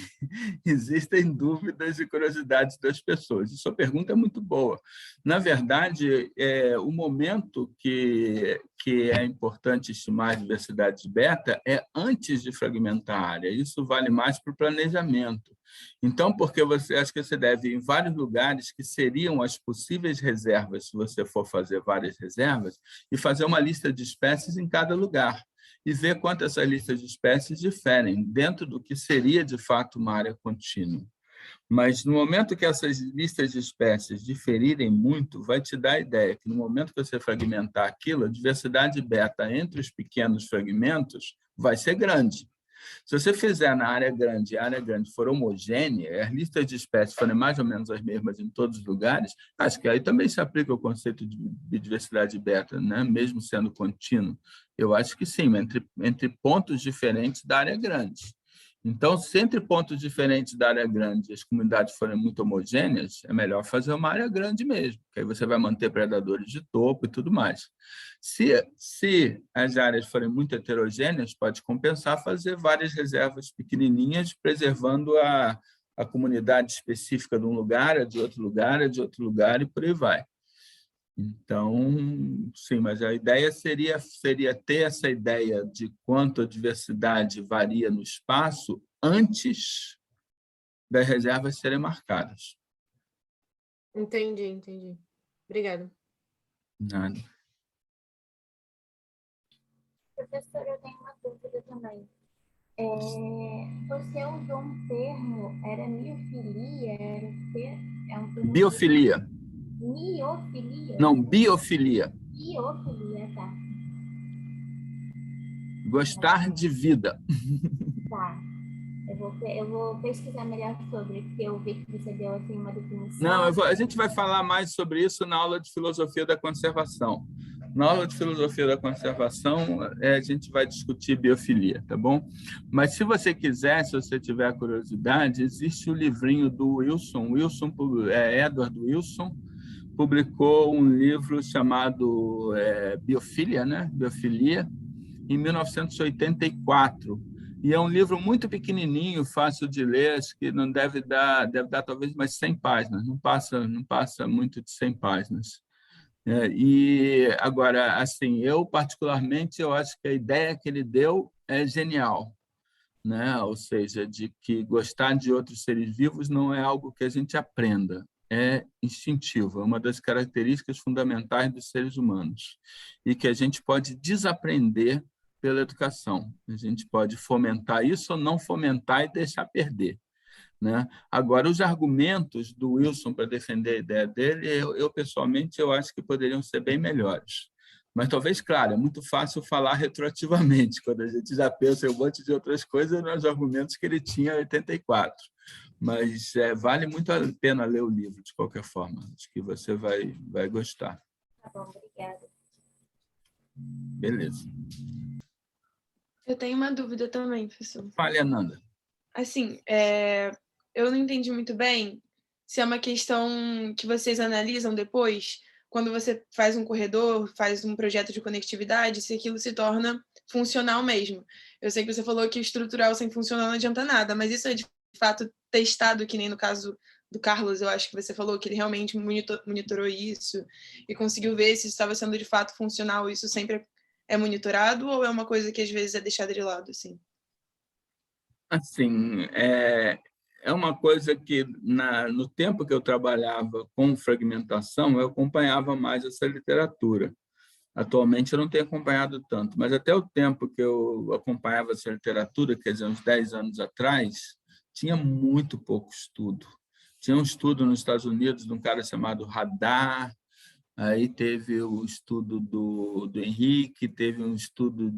Existem dúvidas e curiosidades das pessoas. E sua pergunta é muito boa. Na verdade, o momento que é importante estimar a diversidade beta é antes de fragmentar a área. Isso vale mais para o planejamento. Então, porque acho que você deve ir em vários lugares que seriam as possíveis reservas, se você for fazer várias reservas, e fazer uma lista de espécies em cada lugar e ver quanto essas listas de espécies diferem dentro do que seria, de fato, uma área contínua. Mas, no momento que essas listas de espécies diferirem muito, vai te dar a ideia que, no momento que você fragmentar aquilo, a diversidade beta entre os pequenos fragmentos vai ser grande. Se você fizer na área grande e a área grande for homogênea, as listas de espécies forem mais ou menos as mesmas em todos os lugares, acho que aí também se aplica o conceito de biodiversidade beta, né? Mesmo sendo contínuo. Eu acho que sim, entre pontos diferentes da área grande. Então, se entre pontos diferentes da área grande as comunidades forem muito homogêneas, é melhor fazer uma área grande mesmo, porque aí você vai manter predadores de topo e tudo mais. Se as áreas forem muito heterogêneas, pode compensar fazer várias reservas pequenininhas, preservando a comunidade específica de um lugar, a de outro lugar, a de outro lugar, e por aí vai. Então, sim, mas a ideia seria ter essa ideia de quanto a diversidade varia no espaço antes das reservas serem marcadas. Entendi. Obrigada. Nada. Professora, eu tenho uma dúvida também. Você usou um termo, era miofilia? É um termo Biofilia. Miofilia? Não, biofilia. Biofilia, tá. Gostar de vida. Tá. Eu vou pesquisar melhor sobre, porque eu vi que você deu assim, uma definição. Não, a gente vai falar mais sobre isso na aula de Filosofia da Conservação. Na aula de Filosofia da Conservação, a gente vai discutir biofilia, tá bom? Mas se você quiser, se você tiver curiosidade, existe o livrinho do Wilson, Edward Wilson, publicou um livro chamado Biofilia, né? Biofilia, em 1984. E é um livro muito pequenininho, fácil de ler, acho que não deve dar talvez umas 100 páginas, não passa muito de 100 páginas. E agora, assim, eu particularmente, eu acho que a ideia que ele deu é genial, né? Ou seja, de que gostar de outros seres vivos não é algo que a gente aprenda, é instintivo, é uma das características fundamentais dos seres humanos e que a gente pode desaprender pela educação. A gente pode fomentar isso ou não fomentar e deixar perder, né? Agora, os argumentos do Wilson para defender a ideia dele, eu pessoalmente, eu acho que poderiam ser bem melhores. Mas talvez, claro, é muito fácil falar retroativamente, quando a gente já pensa em um monte de outras coisas nos argumentos que ele tinha em 84. Mas vale muito a pena ler o livro, de qualquer forma. Acho que você vai gostar. Tá bom, obrigada. Beleza. Eu tenho uma dúvida também, professor. Fale, Ananda. Assim, eu não entendi muito bem se é uma questão que vocês analisam depois, quando você faz um corredor, faz um projeto de conectividade, se aquilo se torna funcional mesmo. Eu sei que você falou que estrutural sem funcional não adianta nada, mas isso é de fato testado, que nem no caso do Carlos, eu acho que você falou que ele realmente monitorou isso e conseguiu ver se estava sendo de fato funcional. Isso sempre é monitorado ou é uma coisa que às vezes é deixada de lado, assim? Assim, é uma coisa que, no tempo que eu trabalhava com fragmentação, eu acompanhava mais essa literatura. Atualmente, eu não tenho acompanhado tanto, mas até o tempo que eu acompanhava essa literatura, quer dizer, uns 10 anos atrás, tinha muito pouco estudo. Tinha um estudo nos Estados Unidos de um cara chamado Radar, aí teve o estudo do Henrique, teve um estudo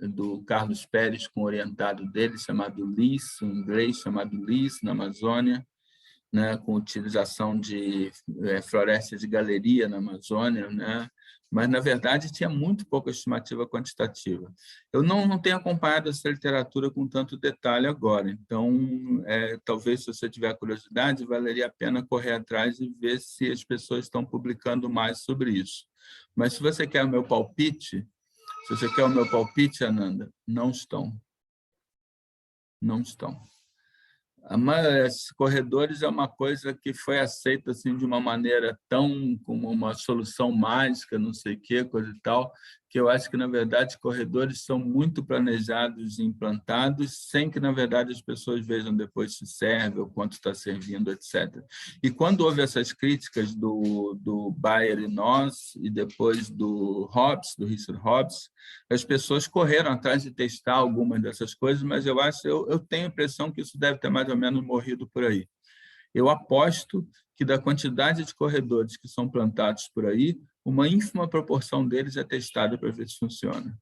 do Carlos Pérez com o orientado dele, chamado LIS, em inglês, chamado LIS, na Amazônia, né, com utilização de florestas de galeria na Amazônia, né? Mas, na verdade, tinha muito pouca estimativa quantitativa. Eu não tenho acompanhado essa literatura com tanto detalhe agora, então, talvez, se você tiver curiosidade, valeria a pena correr atrás e ver se as pessoas estão publicando mais sobre isso. Mas, se você quer o meu palpite, Ananda, não estão. Não estão. Mas corredores é uma coisa que foi aceita assim de uma maneira tão como uma solução mágica, não sei o quê, coisa e tal, que eu acho que, na verdade, corredores são muito planejados e implantados, sem que, na verdade, as pessoas vejam depois se serve, ou quanto está servindo, etc. E quando houve essas críticas do Bayer e nós, e depois do Richard Hobbs, as pessoas correram atrás de testar algumas dessas coisas, mas eu tenho a impressão que isso deve ter mais ou menos morrido por aí. Eu aposto que, da quantidade de corredores que são plantados por aí, uma ínfima proporção deles é testada para ver se funciona.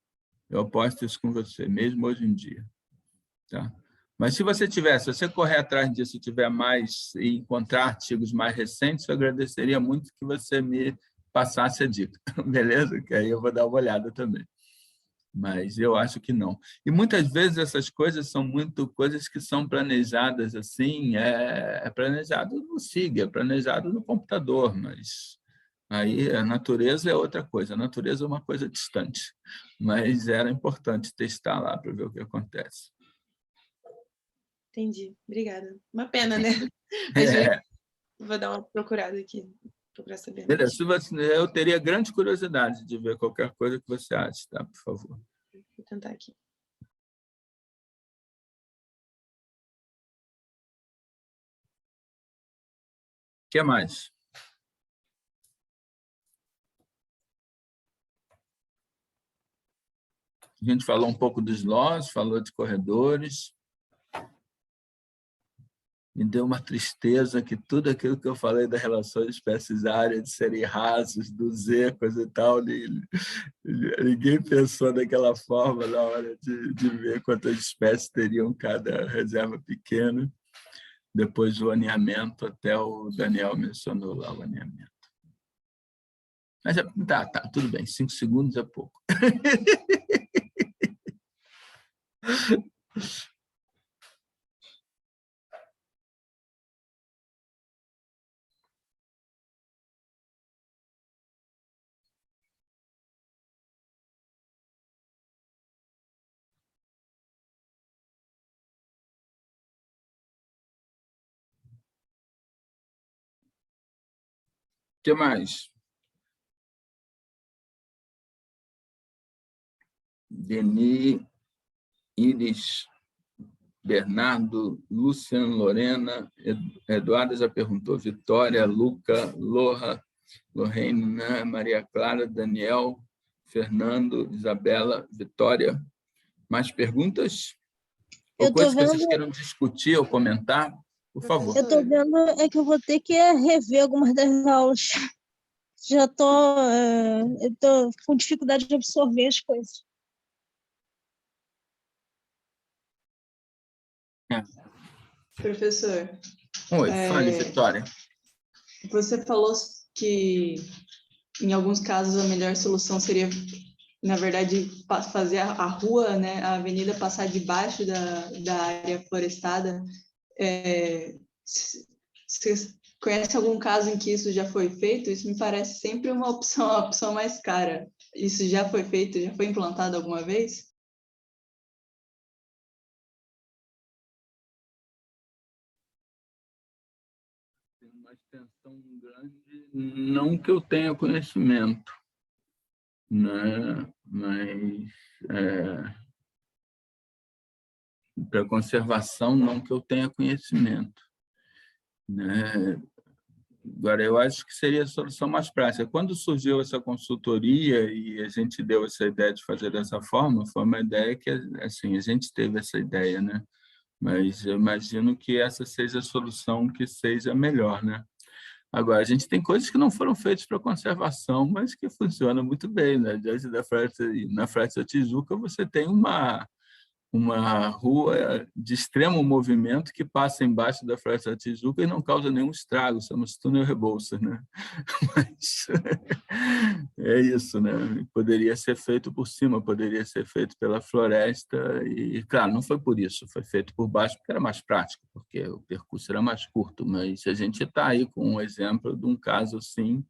Eu aposto isso com você, mesmo hoje em dia. Tá? Mas se você correr atrás disso, tiver mais e encontrar artigos mais recentes, eu agradeceria muito que você me passasse a dica, beleza? Que aí eu vou dar uma olhada também. mas eu acho que não. E muitas vezes essas coisas são muito coisas que são planejadas assim, é planejado no SIG, é planejado no computador, mas aí a natureza é outra coisa, a natureza é uma coisa distante, mas era importante testar lá para ver o que acontece. Entendi, obrigada. Uma pena, né? Mas vou dar uma procurada aqui, procurar saber mais. Eu teria grande curiosidade de ver qualquer coisa que você acha, tá? Por favor. Vou tentar aqui. O que mais? A gente falou um pouco dos LOS, falou de corredores. Me deu uma tristeza que tudo aquilo que eu falei das relações espécies-áreas, de serem rasos, do Z, coisa e tal, ninguém pensou daquela forma na hora de ver quantas espécies teriam cada reserva pequena. Depois do aninhamento, até o Daniel mencionou lá o aninhamento. Mas tá, tudo bem, 5 segundos é pouco. O que mais? Denis, Iris, Bernardo, Luciano, Lorena, Eduardo já perguntou, Vitória, Luca, Loha, Lorena, Maria Clara, Daniel, Fernando, Isabela, Vitória. Mais perguntas? Ou coisas que vocês queiram discutir ou comentar? Por favor. Eu estou vendo que eu vou ter que rever algumas das aulas. Já estou com dificuldade de absorver as coisas. Professor. Oi, fale, Vitória. Você falou que, em alguns casos, a melhor solução seria, na verdade, fazer a rua, né, a avenida passar debaixo da área florestada. Você conhece algum caso em que isso já foi feito? Isso me parece sempre uma opção mais cara. Isso já foi feito? Já foi implantado alguma vez? Uma extensão grande, não que eu tenha conhecimento, né? Mas para conservação, não que eu tenha conhecimento, né? Agora, eu acho que seria a solução mais prática. Quando surgiu essa consultoria e a gente deu essa ideia de fazer dessa forma, foi uma ideia que, assim, a gente teve essa ideia, né? Mas eu imagino que essa seja a solução que seja melhor, né? Agora, a gente tem coisas que não foram feitas para conservação, mas que funcionam muito bem, né? Diante da na Floresta da Tijuca, você tem uma rua de extremo movimento que passa embaixo da Floresta da Tijuca e não causa nenhum estrago, chama-se túnel Rebouças, né? Mas é isso, né? Poderia ser feito por cima, poderia ser feito pela floresta e, claro, não foi por isso, foi feito por baixo porque era mais prático, porque o percurso era mais curto, mas a gente está aí com um exemplo de um caso assim,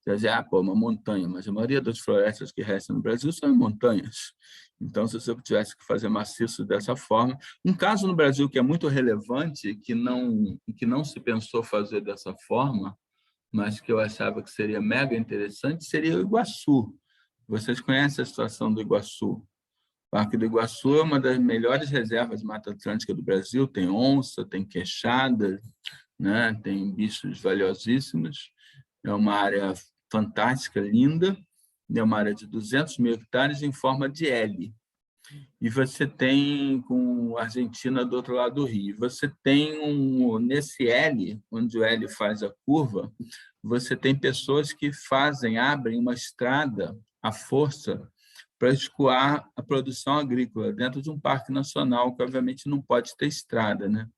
quer dizer, uma montanha, mas a maioria das florestas que restam no Brasil são em montanhas. Então, se você tivesse que fazer maciço dessa forma... Um caso no Brasil que é muito relevante, que não se pensou fazer dessa forma, mas que eu achava que seria mega interessante, seria o Iguaçu. Vocês conhecem a situação do Iguaçu? O Parque do Iguaçu é uma das melhores reservas de Mata Atlântica do Brasil, tem onça, tem queixada, né? Tem bichos valiosíssimos, é uma área fantástica, linda, é uma área de 200 mil hectares em forma de L. E você tem com a Argentina do outro lado do rio. Você tem nesse L, onde o L faz a curva, você tem pessoas que abrem uma estrada à força para escoar a produção agrícola dentro de um parque nacional, que obviamente não pode ter estrada, né?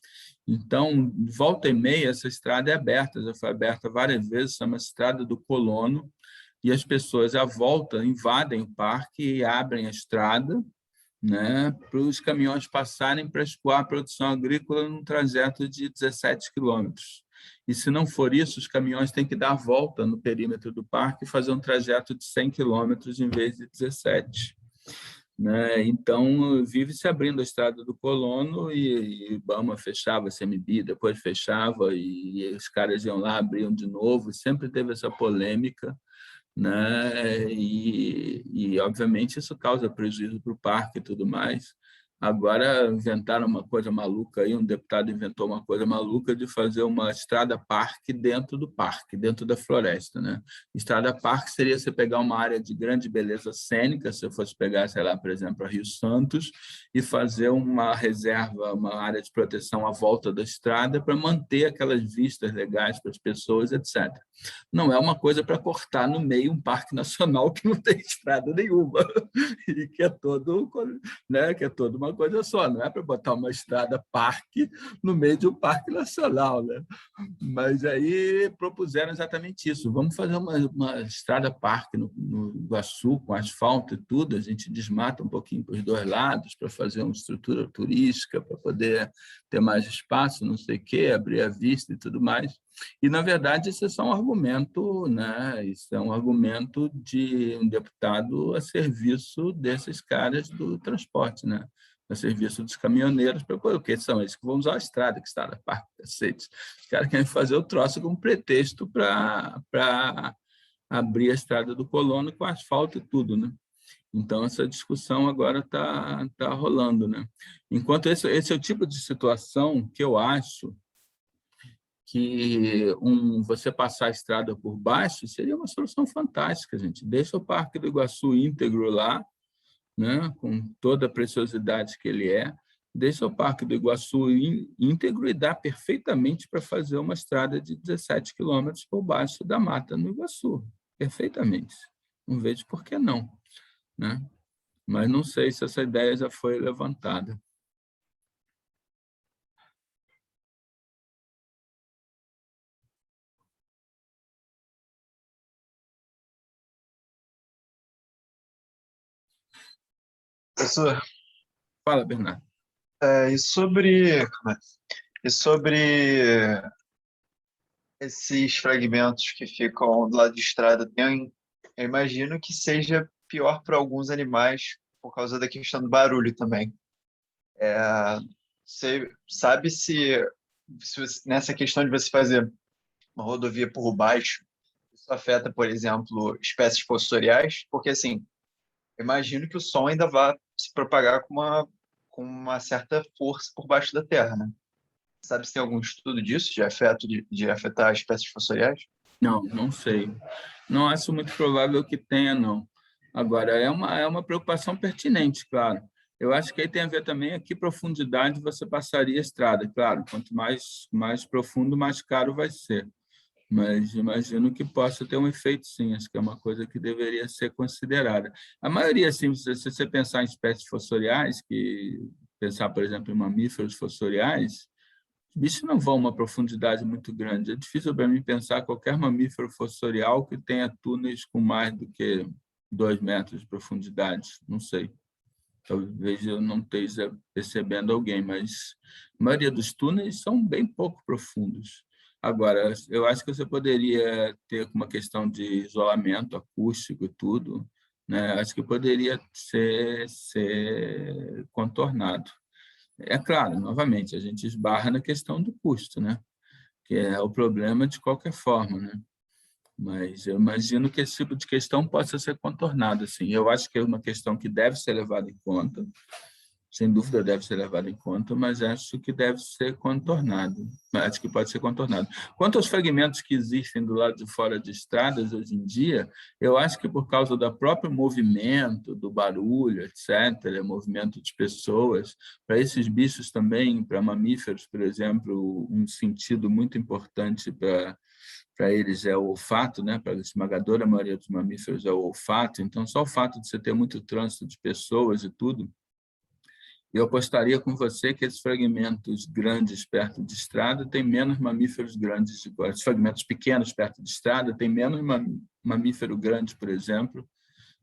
Então, volta e meia, essa estrada é aberta, já foi aberta várias vezes, chama Estrada do Colono. e as pessoas à volta invadem o parque e abrem a estrada, né, para os caminhões passarem para escoar a produção agrícola num trajeto de 17 quilômetros. E, se não for isso, os caminhões têm que dar a volta no perímetro do parque e fazer um trajeto de 100 quilômetros em vez de 17. Né? Então, vive se abrindo a estrada do Colono e Ibama fechava a CMB, depois fechava e os caras iam lá, abriam de novo, sempre teve essa polêmica, né? E obviamente, isso causa prejuízo para o parque e tudo mais. Agora inventaram uma coisa maluca aí, um deputado inventou uma coisa maluca de fazer uma estrada-parque dentro do parque, dentro da floresta, né? Estrada-parque seria você pegar uma área de grande beleza cênica, se eu fosse pegar, sei lá, por exemplo, a Rio Santos, e fazer uma reserva, uma área de proteção à volta da estrada para manter aquelas vistas legais para as pessoas, etc. Não é uma coisa para cortar no meio um parque nacional que não tem estrada nenhuma, e que é todo, né, que é toda uma coisa só, não é para botar uma estrada-parque no meio de um parque nacional, né? Mas aí propuseram exatamente isso, vamos fazer uma estrada-parque no Iguaçu, com asfalto e tudo, a gente desmata um pouquinho para os dois lados, para fazer uma estrutura turística, para poder ter mais espaço, não sei o quê, abrir a vista e tudo mais. E, na verdade, isso é só um argumento, né? Isso é um argumento de um deputado a serviço desses caras do transporte, né? A serviço dos caminhoneiros, porque são eles que vão usar a estrada, que está na parte cacete. Os caras querem fazer o troço como pretexto para abrir a estrada do Colono com asfalto e tudo, né? Então, essa discussão agora tá rolando, né? Enquanto esse é o tipo de situação que eu acho que você passar a estrada por baixo seria uma solução fantástica, gente. Deixa o Parque do Iguaçu íntegro lá, né, com toda a preciosidade que ele é, deixa o Parque do Iguaçu íntegro e dá perfeitamente para fazer uma estrada de 17 quilômetros por baixo da mata no Iguaçu, perfeitamente. Não vejo por que não, né? Mas não sei se essa ideia já foi levantada. Professor, Fala, Bernardo. e sobre esses fragmentos que ficam do lado de estrada, eu imagino que seja pior para alguns animais por causa da questão do barulho também. Você sabe se nessa questão de você fazer uma rodovia por baixo, isso afeta, por exemplo, espécies fossoriais? Porque, assim, eu imagino que o som ainda vai se propagar com uma certa força por baixo da terra, né? Sabe se tem algum estudo disso, de afetar espécies fossoriais? Não sei. Não acho muito provável que tenha, não. Agora, é uma preocupação pertinente, claro. Eu acho que aí tem a ver também a que profundidade você passaria a estrada. Claro, quanto mais profundo, mais caro vai ser. Mas imagino que possa ter um efeito, sim. Acho que é uma coisa que deveria ser considerada. A maioria, sim, se você pensar em espécies fossoriais, pensar, por exemplo, em mamíferos fossoriais, os bichos não vão a uma profundidade muito grande. É difícil para mim pensar qualquer mamífero fossorial que tenha túneis com mais do que 2 metros de profundidade. Não sei. Talvez eu não esteja percebendo alguém, mas a maioria dos túneis são bem pouco profundos. Agora, eu acho que você poderia ter uma questão de isolamento acústico e tudo, né? Acho que poderia ser contornado. É claro, novamente, a gente esbarra na questão do custo, né? Que é o problema de qualquer forma, né? Mas eu imagino que esse tipo de questão possa ser contornado, assim. Eu acho que é uma questão que deve ser levada em conta, sem dúvida deve ser levado em conta, mas acho que deve ser contornado. Acho que pode ser contornado. Quanto aos fragmentos que existem do lado de fora de estradas hoje em dia, eu acho que por causa do próprio movimento, do barulho, etc., movimento de pessoas, para esses bichos também, para mamíferos, por exemplo, um sentido muito importante para eles é o olfato, né? Para a esmagadora maioria dos mamíferos é o olfato. Então, só o fato de você ter muito trânsito de pessoas e tudo, eu apostaria com você que esses fragmentos grandes perto de estrada têm menos mamíferos grandes, os fragmentos pequenos perto de estrada têm menos mamífero grande, por exemplo,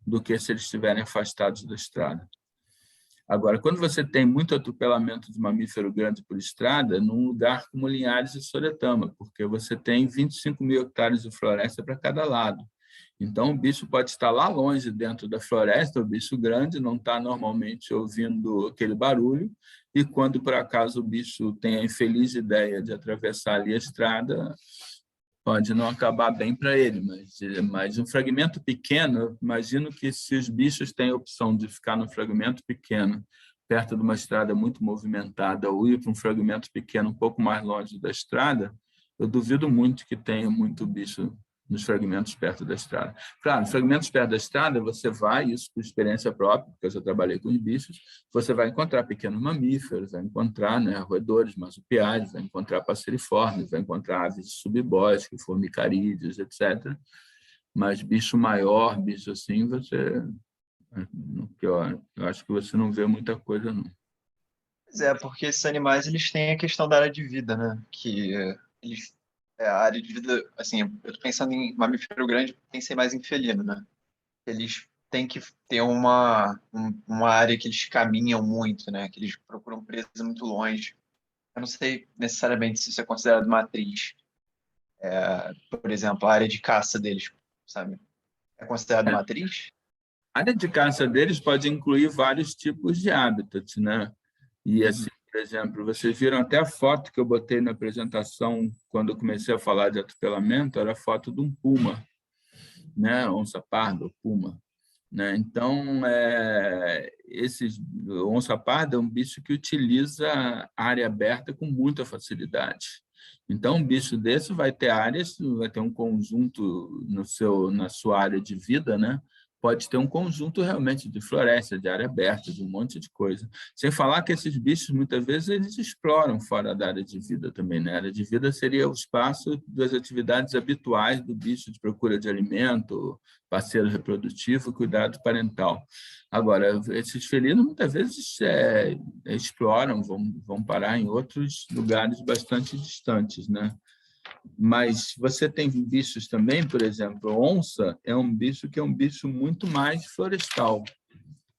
do que se eles estiverem afastados da estrada. Agora, quando você tem muito atropelamento de mamífero grande por estrada, num lugar como Linhares e Soretama, porque você tem 25.000 hectares de floresta para cada lado. Então, o bicho pode estar lá longe dentro da floresta, o bicho grande não está normalmente ouvindo aquele barulho, e quando, por acaso, o bicho tem a infeliz ideia de atravessar ali a estrada, pode não acabar bem para ele, mas um fragmento pequeno, eu imagino que se os bichos têm a opção de ficar num fragmento pequeno, perto de uma estrada muito movimentada, ou ir para um fragmento pequeno um pouco mais longe da estrada, eu duvido muito que tenha muito bicho nos fragmentos perto da estrada. Claro, nos fragmentos perto da estrada, você vai, isso por experiência própria, porque eu já trabalhei com os bichos, você vai encontrar pequenos mamíferos, vai encontrar, né, roedores, marsupiais, vai encontrar passeriformes, vai encontrar aves subbóicas, formicarídeos, etc. Mas bicho maior, bicho assim, eu acho que você não vê muita coisa, não. Pois é, porque esses animais eles têm a questão da área de vida, né? Que eles a área de vida, assim, eu tô pensando em mamífero grande, pensei mais em felino, né? Eles têm que ter uma área que eles caminham muito, né? Que eles procuram presa muito longe. Eu não sei necessariamente se isso é considerado matriz. Por exemplo, a área de caça deles, sabe? É considerado matriz? A área de caça deles pode incluir vários tipos de hábitats, né? E assim, por exemplo, vocês viram até a foto que eu botei na apresentação quando eu comecei a falar de atropelamento, era a foto de um puma, né? Onça-parda, puma. Né? Então, onça-parda é um bicho que utiliza a área aberta com muita facilidade. Então, um bicho desse vai ter áreas, vai ter um conjunto na sua área de vida, né? Pode ter um conjunto realmente de floresta, de área aberta, de um monte de coisa. Sem falar que esses bichos, muitas vezes, eles exploram fora da área de vida também. Né? A área de vida seria o espaço das atividades habituais do bicho, de procura de alimento, parceiro reprodutivo, cuidado parental. Agora, esses felinos, muitas vezes, exploram, vão parar em outros lugares bastante distantes, né? Mas você tem bichos também, por exemplo, onça é um bicho que é um bicho muito mais florestal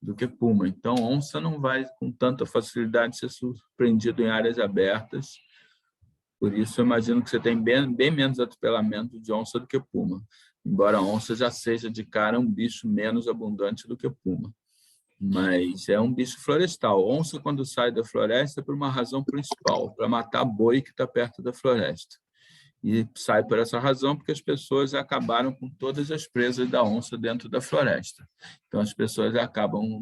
do que puma. Então, onça não vai com tanta facilidade ser surpreendido em áreas abertas. Por isso, eu imagino que você tem bem menos atropelamento de onça do que puma. Embora a onça já seja, de cara, um bicho menos abundante do que puma. Mas é um bicho florestal. Onça, quando sai da floresta, é por uma razão principal, para matar boi que está perto da floresta. E sai por essa razão porque as pessoas acabaram com todas as presas da onça dentro da floresta. Então, as pessoas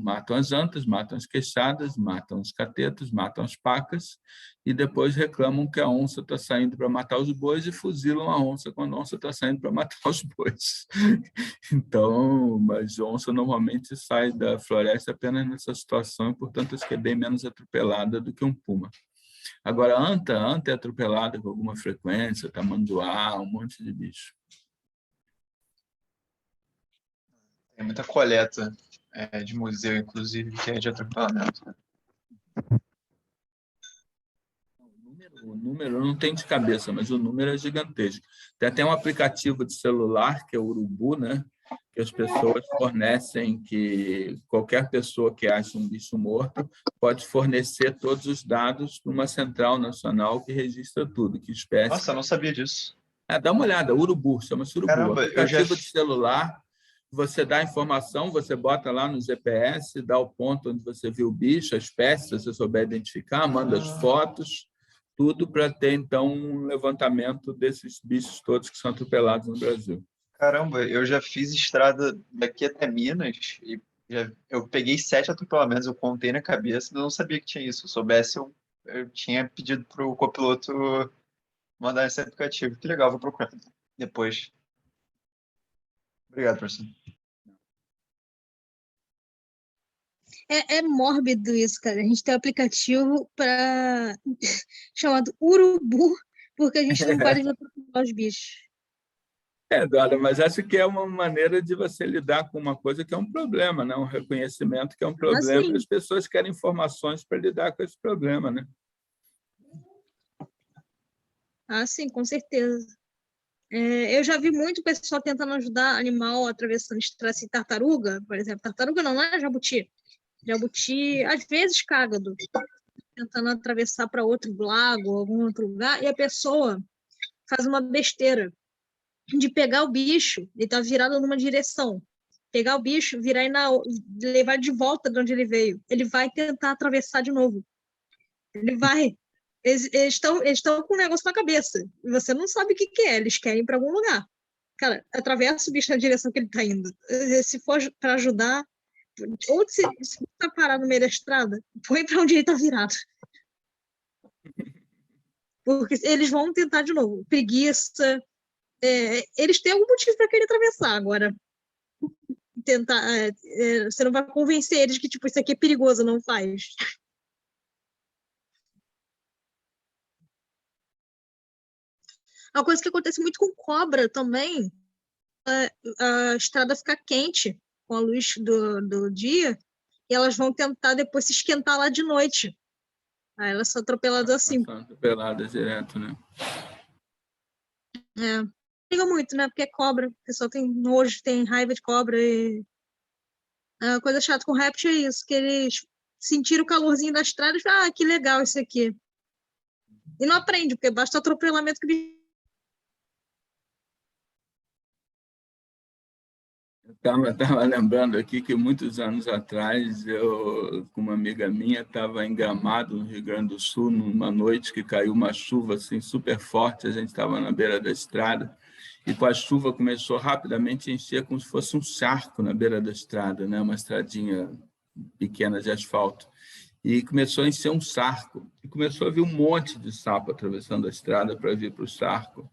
matam as antas, matam as queixadas, matam os catetos, matam as pacas, e depois reclamam que a onça está saindo para matar os bois e fuzilam a onça quando a onça está saindo para matar os bois. Então, mas a onça normalmente sai da floresta apenas nessa situação, e, portanto, acho que é bem menos atropelada do que um puma. Agora, a anta é atropelada com alguma frequência, tamanduá, um monte de bicho. Tem muita coleta de museu, inclusive, que é de atropelamento. Né? O número eu não tenho de cabeça, mas o número é gigantesco. Tem até um aplicativo de celular, que é o Urubu, né? Que as pessoas fornecem, que qualquer pessoa que acha um bicho morto pode fornecer todos os dados para uma central nacional que registra tudo, que espécie. Nossa, eu não sabia disso. Dá uma olhada, Urubu, chama-se Urubu. Caramba, Aplicativo de celular, você dá a informação, você bota lá no GPS, dá o ponto onde você viu o bicho, a espécie, se você souber identificar, manda as fotos, tudo para ter, então, um levantamento desses bichos todos que são atropelados no Brasil. Caramba, eu já fiz estrada daqui até Minas e eu peguei 7 atropelamentos, eu contei na cabeça, mas eu não sabia que tinha isso. Se eu soubesse, eu tinha pedido para o copiloto mandar esse aplicativo. Que legal, vou procurar depois. Obrigado, professor. É mórbido isso, cara. A gente tem um aplicativo chamado Urubu, porque a gente não pode atropelar os bichos. Eduardo, mas acho que é uma maneira de você lidar com uma coisa que é um problema, né? Um reconhecimento que é um problema, e as pessoas querem informações para lidar com esse problema, né? Ah, sim, com certeza. Eu já vi muito pessoal tentando ajudar animal atravessando estrada, assim, tartaruga, por exemplo. Tartaruga não é jabuti. Jabuti, às vezes, cágado, tentando atravessar para outro lago, algum outro lugar, e a pessoa faz uma besteira de pegar o bicho, ele está virado numa direção, pegar o bicho, virar e levar de volta de onde ele veio. Ele vai tentar atravessar de novo. Ele vai. Eles estão com um negócio na cabeça. E você não sabe o que é. Eles querem ir para algum lugar. Cara, atravessa o bicho na direção que ele está indo. Se for para ajudar, ou se está parado no meio da estrada, põe para onde ele está virado. Porque eles vão tentar de novo. Preguiça. Eles têm algum motivo para querer atravessar. Agora, tentar, você não vai convencer eles que tipo, isso aqui é perigoso, não faz. Uma coisa que acontece muito com cobra também, a estrada fica quente com a luz do dia, e elas vão tentar depois se esquentar lá de noite. Aí elas são atropeladas assim. São atropeladas direto, né? Liga muito, né? Porque é cobra. O pessoal tem nojo, tem raiva de cobra. E... A coisa chata com réptil é isso, que eles sentiram o calorzinho da estrada e falam, que legal isso aqui. E não aprende, porque basta o atropelamento que Estava lembrando aqui que muitos anos atrás, eu, com uma amiga minha, estava em Gramado, no Rio Grande do Sul, numa noite que caiu uma chuva assim, super forte, a gente estava na beira da estrada, e com a chuva começou rapidamente a encher como se fosse um charco na beira da estrada, né? Uma estradinha pequena de asfalto. E começou a encher um charco, e começou a vir um monte de sapo atravessando a estrada para vir para o charco.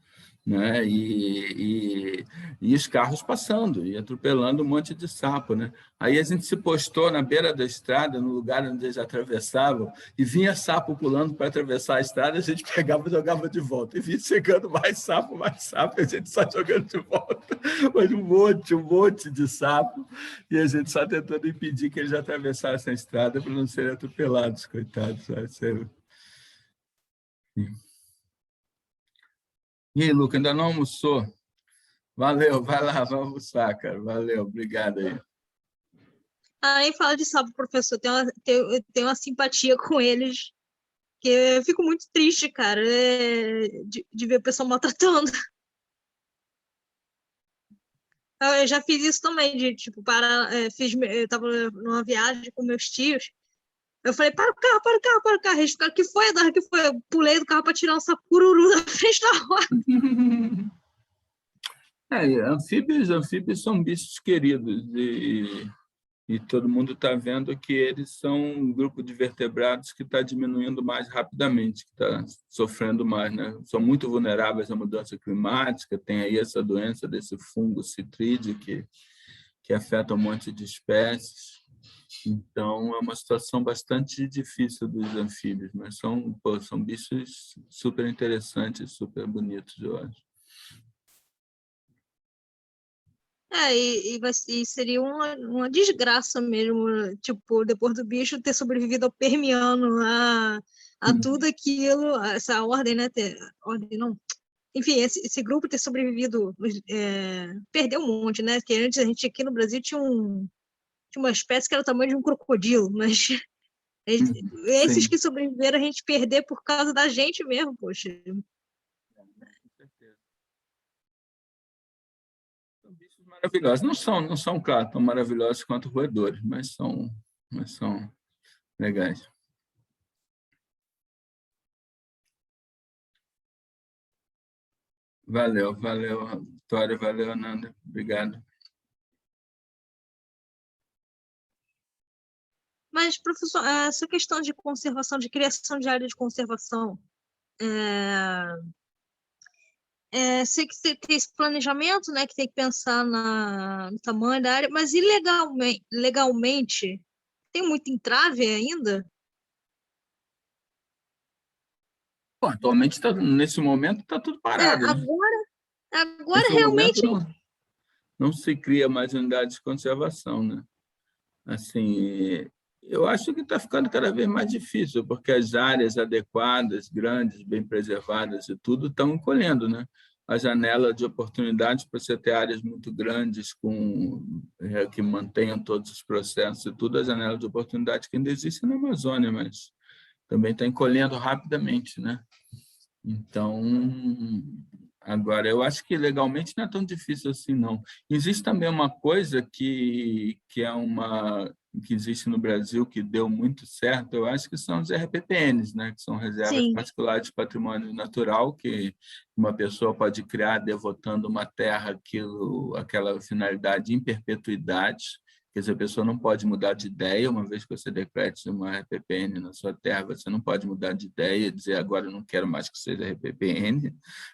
Né? E os carros passando e atropelando um monte de sapo, né? Aí a gente se postou na beira da estrada, no lugar onde eles atravessavam, e vinha sapo pulando para atravessar a estrada, a gente pegava e jogava de volta, e vinha chegando mais sapo, e a gente só jogando de volta, mas um monte de sapo, e a gente só tentando impedir que eles atravessassem a estrada para não serem atropelados, coitados. Sim. E aí, Luca, ainda não almoçou? Valeu, vai lá, vai almoçar, cara. Valeu, obrigado aí. Nem fala de sapo, professor. Eu tenho uma simpatia com eles, que eu fico muito triste, cara, de ver o pessoal maltratando. Eu já fiz isso também, de tipo, eu estava numa viagem com meus tios. Eu falei, para o carro. Eles ficaram, que foi, Eduardo? Que foi? Eu pulei do carro para tirar um sapururu da frente da roda. Anfíbios são bichos queridos e todo mundo está vendo que eles são um grupo de vertebrados que está diminuindo mais rapidamente, que está sofrendo mais, né? São muito vulneráveis à mudança climática, tem aí essa doença desse fungo citrídeo que afeta um monte de espécies. Então, é uma situação bastante difícil dos anfíbios, mas são bichos super interessantes, super bonitos, eu acho. E seria uma desgraça mesmo, tipo, depois do bicho ter sobrevivido ao Permiano, a tudo aquilo, essa ordem, né? Ordem não. Enfim, esse grupo ter sobrevivido, perdeu um monte, né? Porque antes a gente aqui no Brasil tinha uma espécie que era o tamanho de um crocodilo, mas esses que sobreviveram a gente perder por causa da gente mesmo, poxa. São bichos maravilhosos. Não são, claro, tão maravilhosos quanto roedores, mas são legais. Valeu, Vitória, valeu, Ananda. Obrigado. Mas, professor, essa questão de conservação, de criação de área de conservação, sei que tem esse planejamento, né, que tem que pensar no tamanho da área, mas legalmente tem muito entrave ainda? Bom, atualmente, nesse momento, está tudo parado. Agora realmente... Não se cria mais unidades de conservação, né? Assim, eu acho que está ficando cada vez mais difícil, porque as áreas adequadas, grandes, bem preservadas e tudo estão encolhendo, né? a janela de oportunidades para você ter áreas muito grandes que mantenham todos os processos e tudo, a janela de oportunidade que ainda existe na Amazônia, mas também está encolhendo rapidamente, né? Então, agora, eu acho que legalmente não é tão difícil assim, não. Existe também uma coisa que existe no Brasil, que deu muito certo, eu acho que são os RPPNs, né? Que são reservas Sim. particulares de patrimônio natural, que uma pessoa pode criar devotando uma terra aquela finalidade em perpetuidade. Quer dizer, a pessoa não pode mudar de ideia, uma vez que você decrete uma RPPN na sua terra, você não pode mudar de ideia e dizer agora eu não quero mais que seja RPPN,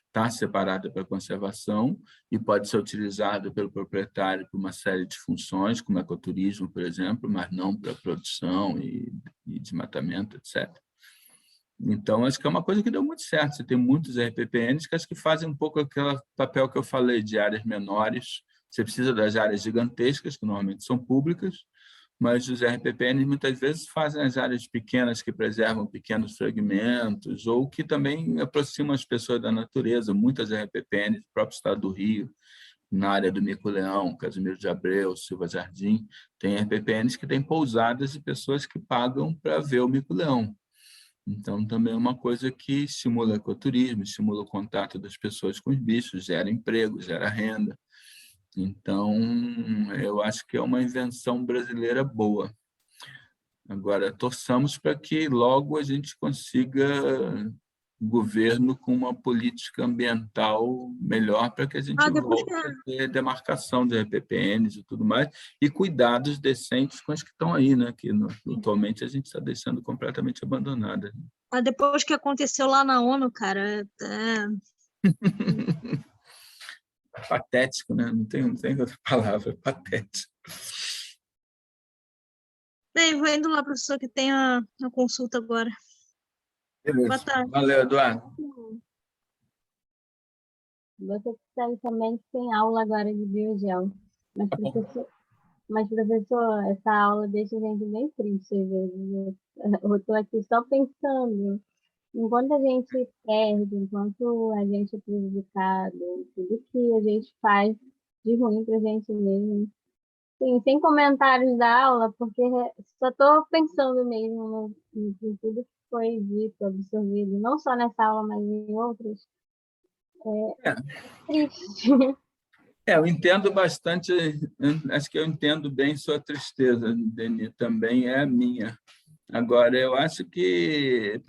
está separada para conservação e pode ser utilizada pelo proprietário para uma série de funções, como ecoturismo, por exemplo, mas não para produção e desmatamento, etc. Então, acho que é uma coisa que deu muito certo. Você tem muitos RPPNs que acho que fazem um pouco aquele papel que eu falei de áreas menores. Você precisa das áreas gigantescas, que normalmente são públicas, mas os RPPNs muitas vezes fazem as áreas pequenas que preservam pequenos fragmentos ou que também aproximam as pessoas da natureza. Muitas RPPNs, do próprio estado do Rio, na área do Mico-Leão, Casimiro de Abreu, Silva Jardim, tem RPPNs que têm pousadas de pessoas que pagam para ver o Mico-Leão. Então, também é uma coisa que estimula o ecoturismo, estimula o contato das pessoas com os bichos, gera emprego, gera renda. Então, eu acho que é uma invenção brasileira boa. Agora, torçamos para que logo a gente consiga governo com uma política ambiental melhor para que a gente volte a ter demarcação de RPPNs e tudo mais, e cuidados decentes com as que estão aí, né? Que atualmente a gente está deixando completamente abandonada. Depois que aconteceu lá na ONU, cara, patético, né? Não tem outra palavra, patético. Bem, vou indo lá, professor, que tem a consulta agora. Beleza. Boa tarde. Valeu, Eduardo. Você sabe também que tem aula agora de biogel. Mas, professor, essa aula deixa a gente bem triste, às vezes. Eu estou aqui só pensando, enquanto a gente perde, enquanto a gente é prejudicado, tudo que a gente faz de ruim para a gente mesmo. Sim, sem comentários da aula, porque só estou pensando mesmo em tudo que foi dito, absorvido, não só nessa aula, mas em outras. É triste. Eu entendo bastante, acho que eu entendo bem sua tristeza, Deni, também é a minha. Agora, eu acho que a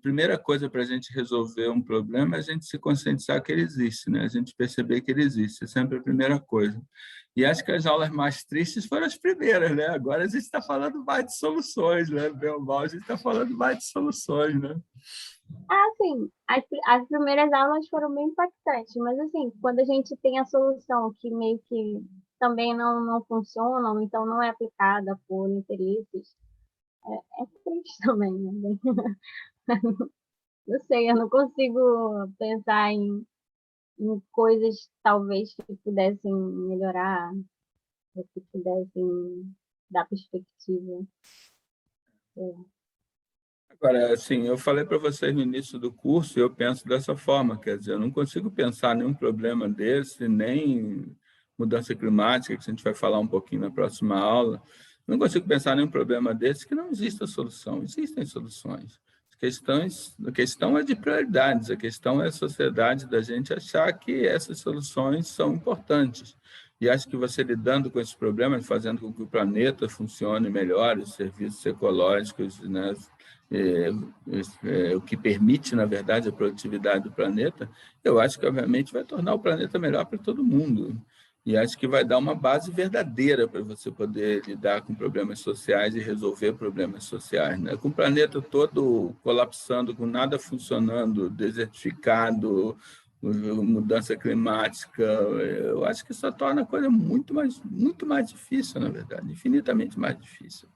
primeira coisa para a gente resolver um problema é a gente se conscientizar que ele existe, né? A gente perceber que ele existe, é sempre a primeira coisa. E acho que as aulas mais tristes foram as primeiras, né? Agora a gente está falando mais de soluções, né? Bem ou mal, a gente está falando mais de soluções, né? Sim, as primeiras aulas foram bem impactantes, mas assim, quando a gente tem a solução que meio que também não funciona, ou então não é aplicada por interesses, é triste também, né? Não sei, eu não consigo pensar em coisas talvez que pudessem melhorar, ou que pudessem dar perspectiva. Agora, assim, eu falei para vocês no início do curso, eu penso dessa forma, quer dizer, eu não consigo pensar nenhum problema desse, nem mudança climática, que a gente vai falar um pouquinho na próxima aula, não consigo pensar nenhum problema desse que não exista solução. Existem soluções. A questão é de prioridades, a questão é a sociedade da gente achar que essas soluções são importantes. E acho que você lidando com esses problemas, fazendo com que o planeta funcione melhor, os serviços ecológicos, né, o que permite, na verdade, a produtividade do planeta, eu acho que, obviamente, vai tornar o planeta melhor para todo mundo. E acho que vai dar uma base verdadeira para você poder lidar com problemas sociais e resolver problemas sociais, né? Com o planeta todo colapsando, com nada funcionando, desertificado, mudança climática, eu acho que isso torna a coisa muito mais difícil, na verdade, infinitamente mais difícil.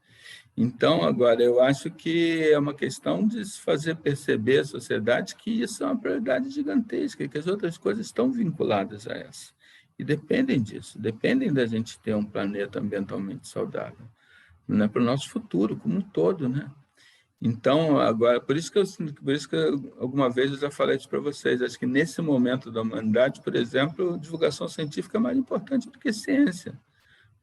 Então, agora, eu acho que é uma questão de se fazer perceber à sociedade que isso é uma prioridade gigantesca, que as outras coisas estão vinculadas a essa. E dependem disso, dependem da gente ter um planeta ambientalmente saudável, né, para o nosso futuro como um todo, né? Então, agora, por isso que alguma vez eu já falei isso para vocês, acho que nesse momento da humanidade, por exemplo, divulgação científica é mais importante do que ciência,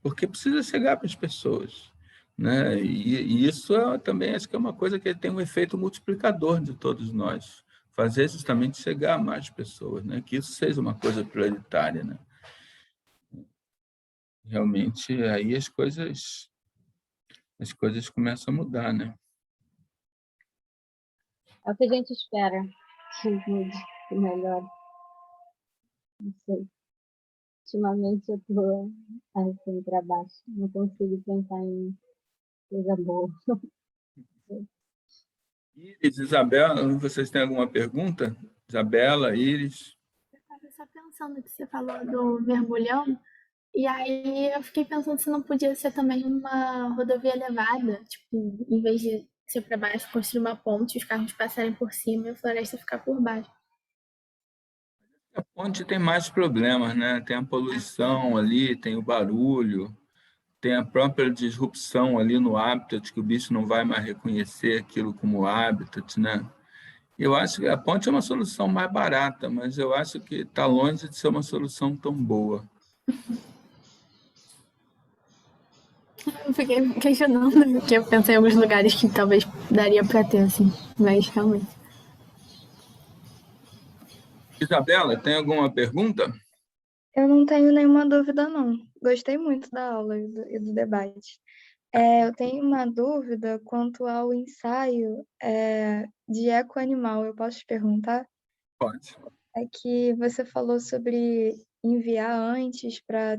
porque precisa chegar para as pessoas, né? E isso também acho que é uma coisa que tem um efeito multiplicador de todos nós, fazer justamente chegar a mais pessoas, né? Que isso seja uma coisa prioritária, né? Realmente, aí as coisas começam a mudar, né? É o que a gente espera que mude, que melhore. Não sei. Ultimamente eu tô assim para baixo. Não consigo pensar em coisa boa. Iris, Isabela, vocês têm alguma pergunta? Isabela, Iris? Eu estava só pensando que você falou do mergulhão, e aí eu fiquei pensando se não podia ser também uma rodovia elevada, tipo, em vez de ser para baixo, construir uma ponte, os carros passarem por cima e a floresta ficar por baixo. A ponte tem mais problemas, né? Tem a poluição ali, tem o barulho, tem a própria disrupção ali no habitat, que o bicho não vai mais reconhecer aquilo como habitat, né? Eu acho que a ponte é uma solução mais barata, mas eu acho que está longe de ser uma solução tão boa. Eu fiquei questionando, porque eu pensei em alguns lugares que talvez daria para ter, assim, mas realmente. Isabela, tem alguma pergunta? Eu não tenho nenhuma dúvida, não. Gostei muito da aula e do debate. Eu tenho uma dúvida quanto ao ensaio de ecoanimal. Eu posso te perguntar? Pode. É que você falou sobre enviar antes para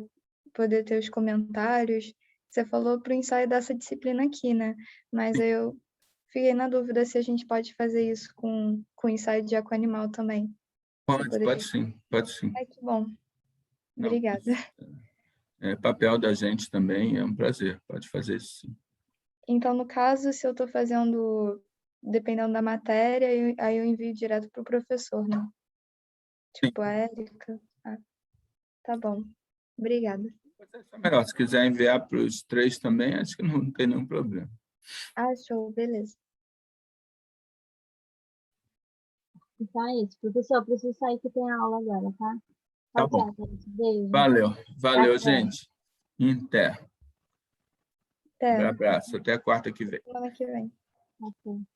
poder ter os comentários. Você falou para o ensaio dessa disciplina aqui, né? Mas eu fiquei na dúvida se a gente pode fazer isso com o ensaio de ecoanimal também. Pode sim, pode sim. Que bom. Não, Obrigada. é papel da gente também, é um prazer, pode fazer isso sim. Então, no caso, se eu estou fazendo, dependendo da matéria, aí eu envio direto para o professor, né? Tipo, a Érica. Ah, tá bom. Obrigada. É melhor, se quiser enviar para os 3 também, acho que não tem nenhum problema. Ah, show, beleza. Então é isso. Professor, eu preciso sair que tem aula agora, tá? Tá bom. Beijo. Valeu, gente. Até. Até. Um abraço, até quarta que vem. Semana que vem. Até.